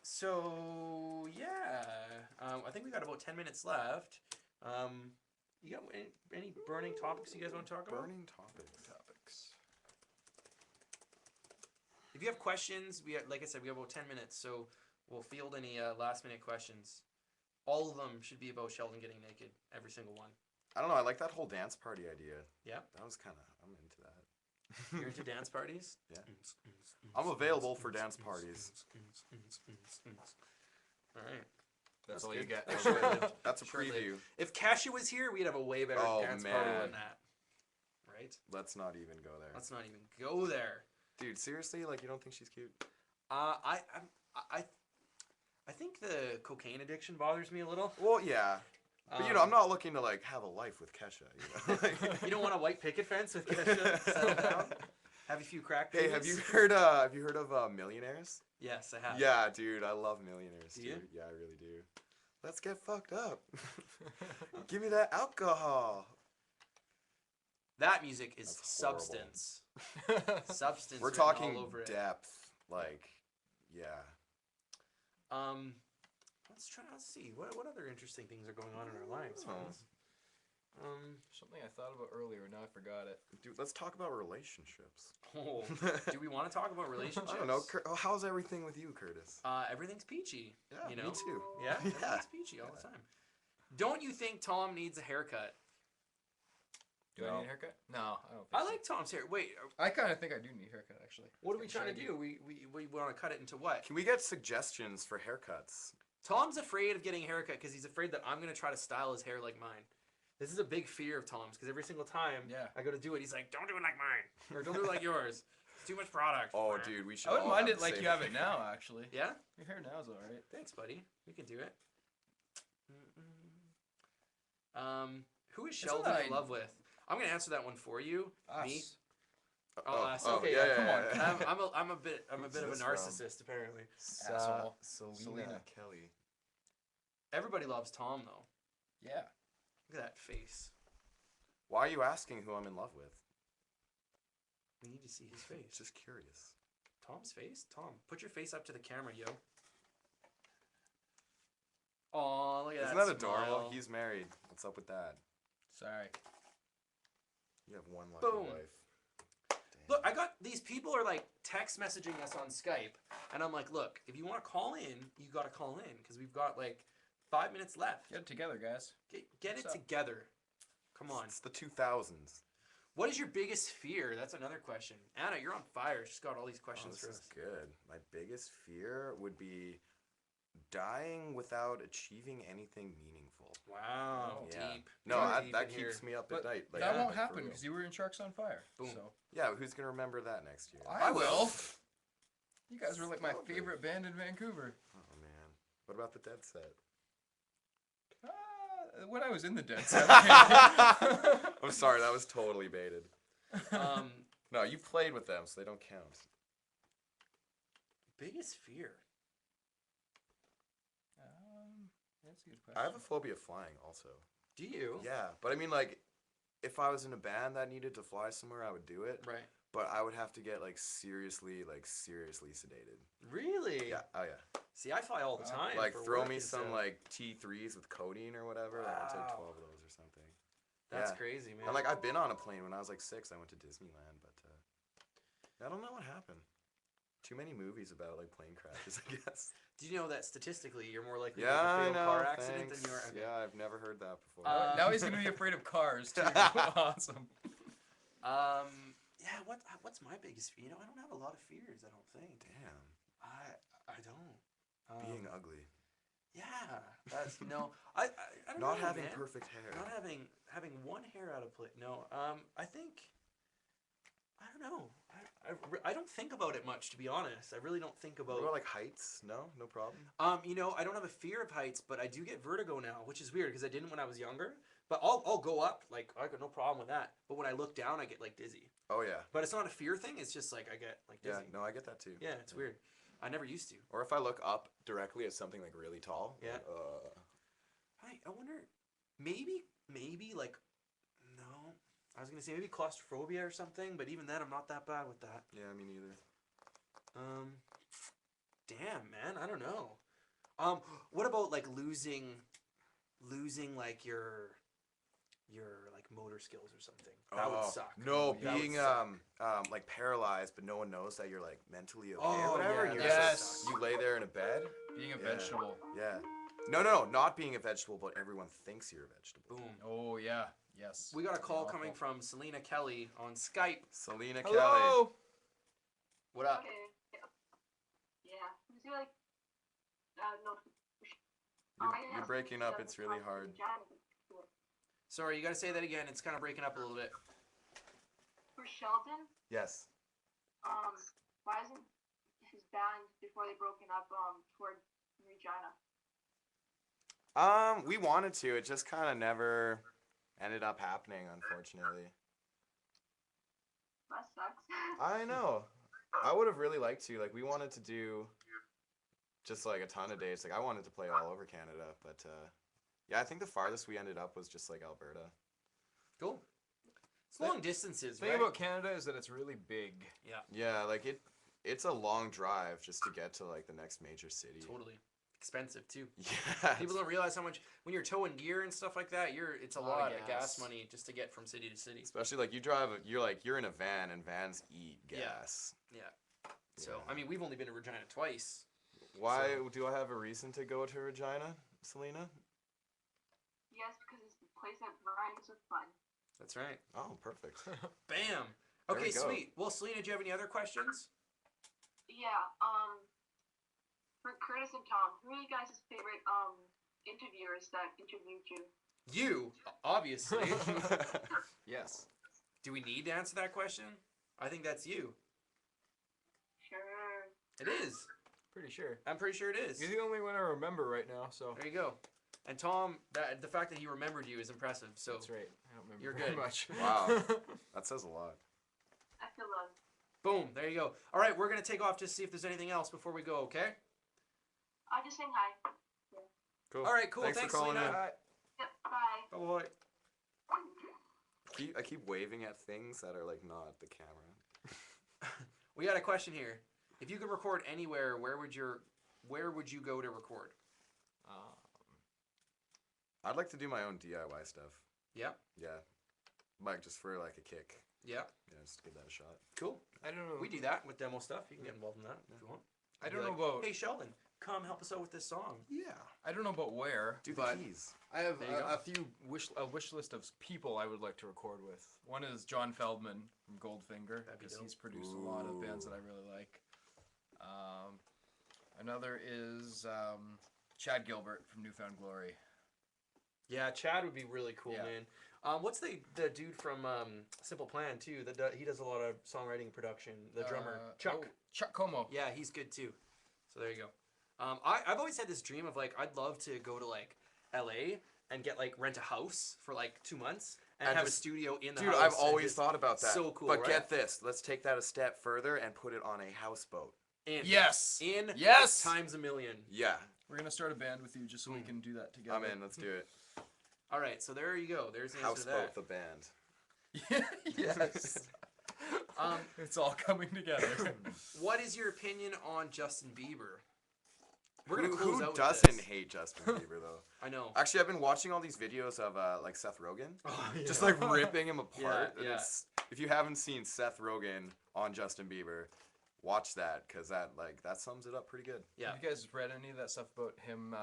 Speaker 1: So yeah, I think we got about 10 minutes left. You got any burning topics you guys want to talk about?
Speaker 3: Burning topics.
Speaker 1: If you have questions, like I said, we have about 10 minutes, so we'll field any last minute questions. All of them should be about Sheldon getting naked, every single one.
Speaker 3: I don't know. I like that whole dance party idea.
Speaker 1: Yeah,
Speaker 3: That was kind of. I'm into that.
Speaker 1: you're into dance parties.
Speaker 3: Yeah. I'm available for dance parties.
Speaker 1: All right.
Speaker 6: That's all
Speaker 1: good.
Speaker 6: you get.
Speaker 1: That's short-lived.
Speaker 3: That's a
Speaker 1: Short-lived.
Speaker 3: preview.
Speaker 1: If Cassia was here, we'd have a way better
Speaker 3: Oh,
Speaker 1: dance party
Speaker 3: man.
Speaker 1: than that. Right?
Speaker 3: Let's not even go there.
Speaker 1: Let's not even go there.
Speaker 3: Dude, seriously? Like, you don't think she's cute?
Speaker 1: I think the cocaine addiction bothers me a little.
Speaker 3: Well, yeah. But, you know, I'm not looking to, like, have a life with Kesha, you know? Like,
Speaker 1: You don't want a white picket fence with Kesha settled down? Have a few crack
Speaker 3: Hey,
Speaker 1: babies?
Speaker 3: have you heard of Millionaires?
Speaker 1: Yes, I have.
Speaker 3: Yeah, dude, I love Millionaires,
Speaker 1: Do
Speaker 3: dude.
Speaker 1: you?
Speaker 3: Yeah, I really do. Let's get fucked up. Give me that alcohol.
Speaker 1: That music is
Speaker 3: That's horrible.
Speaker 1: substance. Substance.
Speaker 3: We're
Speaker 1: written
Speaker 3: talking
Speaker 1: all over it.
Speaker 3: depth, like, yeah.
Speaker 1: Let's see. What other interesting things are going on in our lives?
Speaker 3: Oh.
Speaker 1: Fellas?
Speaker 6: Something I thought about earlier, now I forgot it.
Speaker 3: Dude, let's talk about relationships.
Speaker 1: Oh, do we want to talk about relationships?
Speaker 3: I don't know. How's everything with you, Curtis?
Speaker 1: Everything's peachy.
Speaker 3: Yeah,
Speaker 1: you know?
Speaker 3: me too.
Speaker 1: Yeah,
Speaker 3: Yeah.
Speaker 1: everything's peachy all the time. Don't you think Tom needs a haircut?
Speaker 6: Do I
Speaker 3: No.
Speaker 6: need a haircut? No, I don't think
Speaker 1: I
Speaker 6: so.
Speaker 1: like Tom's hair. Wait,
Speaker 6: I kind of think I do need a haircut, actually.
Speaker 1: what are we
Speaker 6: It's
Speaker 1: trying to
Speaker 6: getting
Speaker 1: do? We want to cut it into what?
Speaker 3: Can we get suggestions for haircuts?
Speaker 1: Tom's afraid of getting a haircut because he's afraid that I'm going to try to style his hair like mine. This is a big fear of Tom's because every single time
Speaker 6: Yeah.
Speaker 1: I go to do it, he's like, don't do it like mine. Or don't do it like yours. It's too much product.
Speaker 3: Oh, dude, we should.
Speaker 6: I wouldn't
Speaker 3: all
Speaker 6: mind
Speaker 3: have
Speaker 6: it
Speaker 3: the
Speaker 6: like
Speaker 3: same-
Speaker 6: you have it now, actually.
Speaker 1: Yeah?
Speaker 6: Your hair now is alright.
Speaker 1: Thanks, buddy. We can do it. Who is
Speaker 6: Isn't
Speaker 1: Sheldon
Speaker 6: that
Speaker 1: in love with? I'm going to answer that one for you. Me?
Speaker 6: Us.
Speaker 1: Okay,
Speaker 3: yeah,
Speaker 1: yeah,
Speaker 6: come on.
Speaker 3: yeah.
Speaker 1: I'm a bit of
Speaker 3: Who's
Speaker 1: a
Speaker 3: this from?
Speaker 1: narcissist apparently.
Speaker 6: Asshole.
Speaker 3: Selena
Speaker 6: Selena.
Speaker 3: Kelly.
Speaker 1: Everybody loves Tom though.
Speaker 6: Yeah.
Speaker 1: Look at that face.
Speaker 3: Why are you asking who I'm in love with?
Speaker 1: We need to see his face.
Speaker 3: Just curious.
Speaker 1: Tom's face? Tom, put your face up to the camera, yo. Oh, look at
Speaker 3: Isn't
Speaker 1: that
Speaker 3: that adorable?
Speaker 1: smile.
Speaker 3: He's married. What's up with that?
Speaker 6: Sorry.
Speaker 3: You have one lucky
Speaker 1: Boom.
Speaker 3: wife.
Speaker 1: Look, I got these people are like text messaging us on Skype, and I'm like, look, if you want to call in, you got to call in because we've got like 5 minutes left.
Speaker 6: Get it together, guys.
Speaker 1: Get it
Speaker 6: What's up?
Speaker 1: together. Come on.
Speaker 3: It's the 2000s.
Speaker 1: What is your biggest fear? That's another question. Anna, you're on fire. She's got all these
Speaker 3: Oh,
Speaker 1: questions
Speaker 3: this
Speaker 1: for
Speaker 3: is
Speaker 1: us.
Speaker 3: good. My biggest fear would be dying without achieving anything meaningful.
Speaker 1: Wow,
Speaker 3: Yeah.
Speaker 1: deep.
Speaker 3: No,
Speaker 1: Very
Speaker 3: that,
Speaker 1: deep
Speaker 3: that
Speaker 1: in
Speaker 3: keeps
Speaker 1: here.
Speaker 3: me up
Speaker 6: But
Speaker 3: at night. Like,
Speaker 6: that won't
Speaker 3: like, for
Speaker 6: happen
Speaker 3: real.
Speaker 6: because you were in Sharks on Fire.
Speaker 1: Boom.
Speaker 6: So
Speaker 3: Yeah, but who's gonna remember that next year?
Speaker 6: I will.
Speaker 3: Oh
Speaker 6: You guys were like my
Speaker 3: Probably.
Speaker 6: favorite band in Vancouver.
Speaker 3: man, what about the Dead Set?
Speaker 6: When I was in the Dead Set.
Speaker 3: I'm sorry, that was totally baited.
Speaker 1: Um,
Speaker 3: No, you played with them, so they don't count.
Speaker 1: biggest fear.
Speaker 6: That's a good
Speaker 3: I have a
Speaker 6: question.
Speaker 3: phobia of flying, also.
Speaker 1: Do you?
Speaker 3: Yeah, but I mean, like, if I was in a band that needed to fly somewhere, I would do it.
Speaker 1: Right.
Speaker 3: But I would have to get seriously sedated.
Speaker 1: Really?
Speaker 3: Yeah. Oh yeah.
Speaker 1: See, I fly all the time.
Speaker 3: Like
Speaker 1: for
Speaker 3: throw
Speaker 1: work
Speaker 3: me
Speaker 1: and
Speaker 3: some
Speaker 1: stuff.
Speaker 3: like T3s with codeine or whatever. Like, I'll take
Speaker 1: Wow.
Speaker 3: 12 of those or something.
Speaker 1: That's
Speaker 3: yeah.
Speaker 1: crazy, man.
Speaker 3: And like I've been on a plane when I was like 6. I went to Disneyland, but I don't know what happened. Too many movies about like plane crashes, I guess.
Speaker 1: Do you know that statistically you're more likely
Speaker 3: Yeah,
Speaker 1: to have a
Speaker 3: I
Speaker 1: fatal
Speaker 3: know.
Speaker 1: car accident
Speaker 3: Thanks.
Speaker 1: than you are? Okay.
Speaker 3: Yeah, I've never heard that before.
Speaker 6: Now he's gonna be afraid of cars too. Awesome.
Speaker 1: Yeah. What's my biggest fear? You know, I don't have a lot of fears. I don't think.
Speaker 3: Damn.
Speaker 1: I don't.
Speaker 3: Being ugly.
Speaker 1: Yeah. That's no. I don't
Speaker 3: Not
Speaker 1: know,
Speaker 3: having
Speaker 1: man.
Speaker 3: perfect hair.
Speaker 1: Not having one hair out of place. No. I think. I don't know. I don't think about it much, to be honest. I really don't think
Speaker 3: What
Speaker 1: about.
Speaker 3: about like heights? No problem.
Speaker 1: You know, I don't have a fear of heights, but I do get vertigo now, which is weird because I didn't when I was younger. But I'll go up, like I got no problem with that. But when I look down, I get like dizzy.
Speaker 3: Oh yeah.
Speaker 1: But it's not a fear thing. It's just like I get like
Speaker 3: Yeah.
Speaker 1: dizzy.
Speaker 3: No, I get that too.
Speaker 1: Yeah, it's weird. I never used to.
Speaker 3: Or if I look up directly at something like really tall.
Speaker 1: Yeah.
Speaker 3: Like,
Speaker 1: I wonder, maybe like, no. I was gonna say maybe claustrophobia or something, but even then I'm not that bad with that.
Speaker 3: yeah, me neither.
Speaker 1: Damn man, I don't know. What about like losing like your like motor skills or something? That would suck.
Speaker 3: No,
Speaker 1: That would
Speaker 3: being
Speaker 1: suck.
Speaker 3: like paralyzed, but no one knows that you're like mentally okay
Speaker 1: Oh,
Speaker 3: or whatever.
Speaker 1: yeah,
Speaker 3: and
Speaker 1: that
Speaker 3: you're
Speaker 6: Yes.
Speaker 3: just like, you lay there in a bed.
Speaker 6: Being a
Speaker 3: Yeah.
Speaker 6: vegetable.
Speaker 3: Yeah. No, not being a vegetable, but everyone thinks you're a vegetable.
Speaker 1: Boom.
Speaker 6: Oh yeah. Yes.
Speaker 1: We got a call
Speaker 6: Awful.
Speaker 1: coming from Selena Kelly on Skype.
Speaker 3: Selena Kelly.
Speaker 6: Hello.
Speaker 1: What up?
Speaker 4: Okay. Yeah. Was he like? No.
Speaker 3: You're breaking up. It's really hard.
Speaker 1: Sorry, you gotta say that again. It's kind of breaking up a little bit.
Speaker 4: For Sheldon,
Speaker 3: Yes.
Speaker 4: why isn't his band before they broken up toward Regina?
Speaker 3: We wanted to. It just kind of never ended up happening, unfortunately.
Speaker 7: That sucks.
Speaker 3: I know. I would have really liked to. Like, we wanted to do just like a ton of dates. Like, I wanted to play all over Canada, but yeah, I think the farthest we ended up was just like Alberta.
Speaker 1: Cool. It's long distances,
Speaker 6: The thing
Speaker 1: right?
Speaker 6: about Canada is that it's really big.
Speaker 3: Yeah, like it's a long drive just to get to like the next major city.
Speaker 1: Totally. Expensive too.
Speaker 3: Yeah.
Speaker 1: People don't realize how much when you're towing gear and stuff like that. It's a lot of gas money just to get from city to city.
Speaker 3: Especially like you're in a van and vans eat gas.
Speaker 1: Yeah. So I mean, we've only been to Regina twice.
Speaker 3: Why do I have a reason to go to Regina, Selena?
Speaker 7: Yes, because it's the place that rhymes with fun.
Speaker 1: That's right.
Speaker 3: Oh, perfect.
Speaker 1: Bam.
Speaker 3: There
Speaker 1: Okay,
Speaker 3: we go.
Speaker 1: sweet. Well, Selena, do you have any other questions?
Speaker 7: Yeah, for Curtis and Tom, who are you guys' favorite interviewers that interviewed you?
Speaker 1: You, obviously.
Speaker 6: Yes.
Speaker 1: Do we need to answer that question? I think that's you.
Speaker 7: Sure.
Speaker 1: It is.
Speaker 6: Pretty sure.
Speaker 1: I'm pretty sure it is.
Speaker 6: You're the only one I remember right now, so.
Speaker 1: There you go. And Tom, the fact that he remembered you is impressive. So
Speaker 6: That's right. I don't remember
Speaker 1: You're
Speaker 6: very
Speaker 1: good.
Speaker 6: much.
Speaker 3: Wow. That says a lot.
Speaker 7: I feel loved.
Speaker 1: boom, there you go. All right, we're gonna take off just to see if there's anything else before we go. Okay.
Speaker 7: I'll just saying hi.
Speaker 3: Cool.
Speaker 1: All right, cool.
Speaker 3: Thanks for calling
Speaker 1: Selena.
Speaker 7: Yep, bye.
Speaker 1: Bye.
Speaker 3: I keep waving at things that are like not the camera.
Speaker 1: We got a question here. If you could record anywhere, where would you go to record?
Speaker 3: I'd like to do my own DIY stuff.
Speaker 1: Yeah.
Speaker 3: Yeah. Like just for like a kick.
Speaker 1: Yeah.
Speaker 3: Yeah, just give that a shot.
Speaker 1: Cool.
Speaker 6: I don't know.
Speaker 1: We do that with demo stuff. You can get involved in that if you want.
Speaker 6: I
Speaker 1: Be
Speaker 6: don't know
Speaker 1: like,
Speaker 6: about.
Speaker 1: Hey Sheldon, come help us out with this song.
Speaker 3: Yeah.
Speaker 6: I don't know about where.
Speaker 3: Do the
Speaker 6: but
Speaker 3: keys.
Speaker 6: I have
Speaker 1: There you go.
Speaker 6: a few wish list of people I would like to record with. One is John Feldman from Goldfinger
Speaker 1: That'd be
Speaker 6: because
Speaker 1: dope.
Speaker 6: he's produced a lot of bands that I really like. Another is Chad Gilbert from Newfound Glory.
Speaker 1: Yeah, Chad would be really cool,
Speaker 6: Yeah.
Speaker 1: man. What's the dude from Simple Plan too? He does a lot of songwriting and production. The drummer Chuck.
Speaker 6: Chuck Como.
Speaker 1: Yeah, he's good too. So there you go. I've always had this dream of like I'd love to go to like L.A. and get like rent a house for like 2 months and have a
Speaker 3: just-
Speaker 1: studio in the
Speaker 3: Dude,
Speaker 1: house.
Speaker 3: I've
Speaker 1: and
Speaker 3: always
Speaker 1: just-
Speaker 3: thought about that.
Speaker 1: So cool,
Speaker 3: But
Speaker 1: right?
Speaker 3: get this. Let's take that a step further and put it on a houseboat.
Speaker 1: in
Speaker 6: Yes.
Speaker 1: in
Speaker 6: Yes.
Speaker 1: times a million.
Speaker 3: Yeah.
Speaker 6: We're gonna start a band with you just so we can do that together.
Speaker 3: I'm in. Let's do it.
Speaker 1: All right, so there you go. There's the answer to
Speaker 3: Houseboat
Speaker 1: that.
Speaker 3: the band.
Speaker 6: Yes. It's all coming together.
Speaker 1: What is your opinion on Justin Bieber? We're gonna
Speaker 3: Who
Speaker 1: close out with
Speaker 3: doesn't
Speaker 1: this.
Speaker 3: hate Justin Bieber though?
Speaker 1: I know.
Speaker 3: Actually, I've been watching all these videos of like Seth Rogen,
Speaker 1: Oh, yeah.
Speaker 3: just like ripping him apart.
Speaker 1: Yeah,
Speaker 3: and
Speaker 1: yeah.
Speaker 3: If you haven't seen Seth Rogen on Justin Bieber, watch that because that sums it up pretty good.
Speaker 1: Yeah.
Speaker 6: Have you guys read any of that stuff about him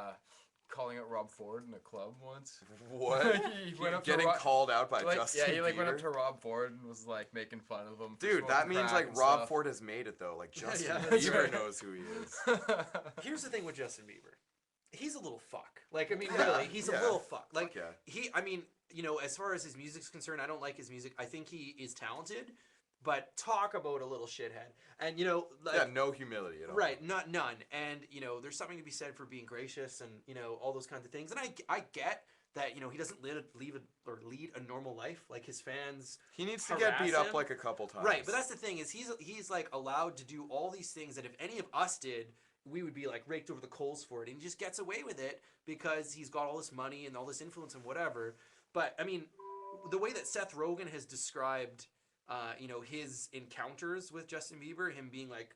Speaker 6: calling out Rob Ford in a club once?
Speaker 3: What?
Speaker 6: He went up to
Speaker 3: Getting
Speaker 6: Rob-
Speaker 3: called out by
Speaker 6: like,
Speaker 3: Justin
Speaker 6: yeah, he like
Speaker 3: Bieber?
Speaker 6: went up to Rob Ford and was like making fun of him. for
Speaker 3: Dude, that
Speaker 6: smoking
Speaker 3: means
Speaker 6: crack
Speaker 3: like
Speaker 6: and
Speaker 3: Rob
Speaker 6: stuff.
Speaker 3: Ford has made it though. Like Justin
Speaker 1: Yeah,
Speaker 6: that's
Speaker 3: Bieber
Speaker 6: right.
Speaker 3: knows who he is.
Speaker 1: Here's the thing with Justin Bieber. He's a little fuck. Like, I mean, really, he's a
Speaker 3: yeah.
Speaker 1: little fuck. Like,
Speaker 3: Fuck yeah.
Speaker 1: I mean, you know, as far as his music's concerned, I don't like his music. I think he is talented, but talk about a little shithead. And, you know, like,
Speaker 3: Yeah, no humility at all.
Speaker 1: right, none. And, you know, there's something to be said for being gracious and, you know, all those kinds of things. And I get that, you know, he doesn't lead a normal life. Like, his fans...
Speaker 3: He needs to get
Speaker 1: harass
Speaker 3: beat up
Speaker 1: him.
Speaker 3: like a couple times.
Speaker 1: Right, but that's the thing is he's like allowed to do all these things that if any of us did, we would be like raked over the coals for it. And he just gets away with it because he's got all this money and all this influence and whatever. But I mean, the way that Seth Rogen has described, you know, his encounters with Justin Bieber, him being like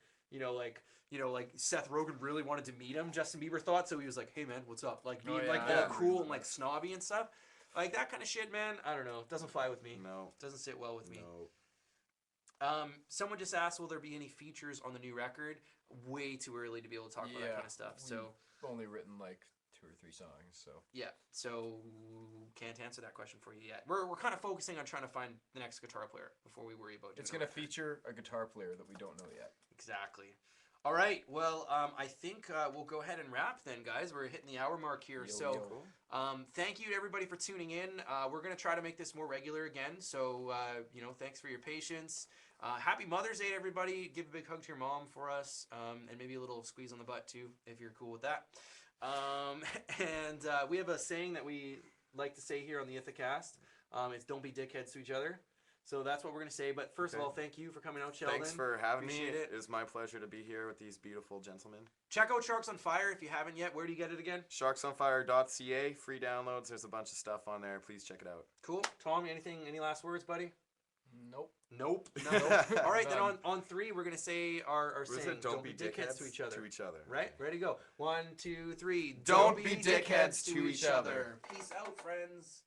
Speaker 1: Seth Rogen really wanted to meet him. Justin Bieber thought so. He was like, "Hey man, what's up?" Like being
Speaker 6: Oh, yeah,
Speaker 1: like
Speaker 6: I
Speaker 1: all
Speaker 6: remember
Speaker 1: cool and
Speaker 6: that.
Speaker 1: like snobby and stuff. Like that kind of shit, man. I don't know. It doesn't fly with me.
Speaker 3: No.
Speaker 1: Doesn't sit well with me.
Speaker 3: No.
Speaker 1: Someone just asked, will there be any features on the new record? Way too early to be able to talk about that kind of stuff. So
Speaker 6: We've only written like 2 or 3 songs, so.
Speaker 1: yeah, so can't answer that question for you yet. We're kind of focusing on trying to find the next guitar player before we worry about.
Speaker 6: It's
Speaker 1: doing
Speaker 6: gonna
Speaker 1: a record.
Speaker 6: feature a guitar player that we don't know yet.
Speaker 1: Exactly. All right. Well, I think we'll go ahead and wrap then, guys. We're hitting the hour mark here.
Speaker 6: Yo,
Speaker 1: So,
Speaker 6: yo.
Speaker 1: thank you to everybody for tuning in. We're gonna try to make this more regular again. So, you know, thanks for your patience. Happy Mother's Day to everybody. Give a big hug to your mom for us, and maybe a little squeeze on the butt too, if you're cool with that. And we have a saying that we like to say here on the Ithacast. It's "Don't be dickheads to each other." So that's what we're gonna say. But first of
Speaker 3: Okay.
Speaker 1: all, thank you for coming out, Sheldon.
Speaker 3: Thanks for having me.
Speaker 1: Appreciate it.
Speaker 3: It is my pleasure to be here with these beautiful gentlemen.
Speaker 1: Check out Sharks on Fire if you haven't yet. Where do you get it again?
Speaker 3: Sharksonfire.ca, free downloads. There's a bunch of stuff on there. Please check it out.
Speaker 1: Cool. Tom, any last words, buddy?
Speaker 6: Nope.
Speaker 1: Nope. No. All right, then on three, we're gonna say our
Speaker 3: What is
Speaker 1: saying.
Speaker 3: it? Don't be dickheads
Speaker 1: to each other.
Speaker 3: To each other.
Speaker 1: Right? Ready, go. 1, 2, 3.
Speaker 3: Don't be dickheads to each other.
Speaker 1: Peace out, friends.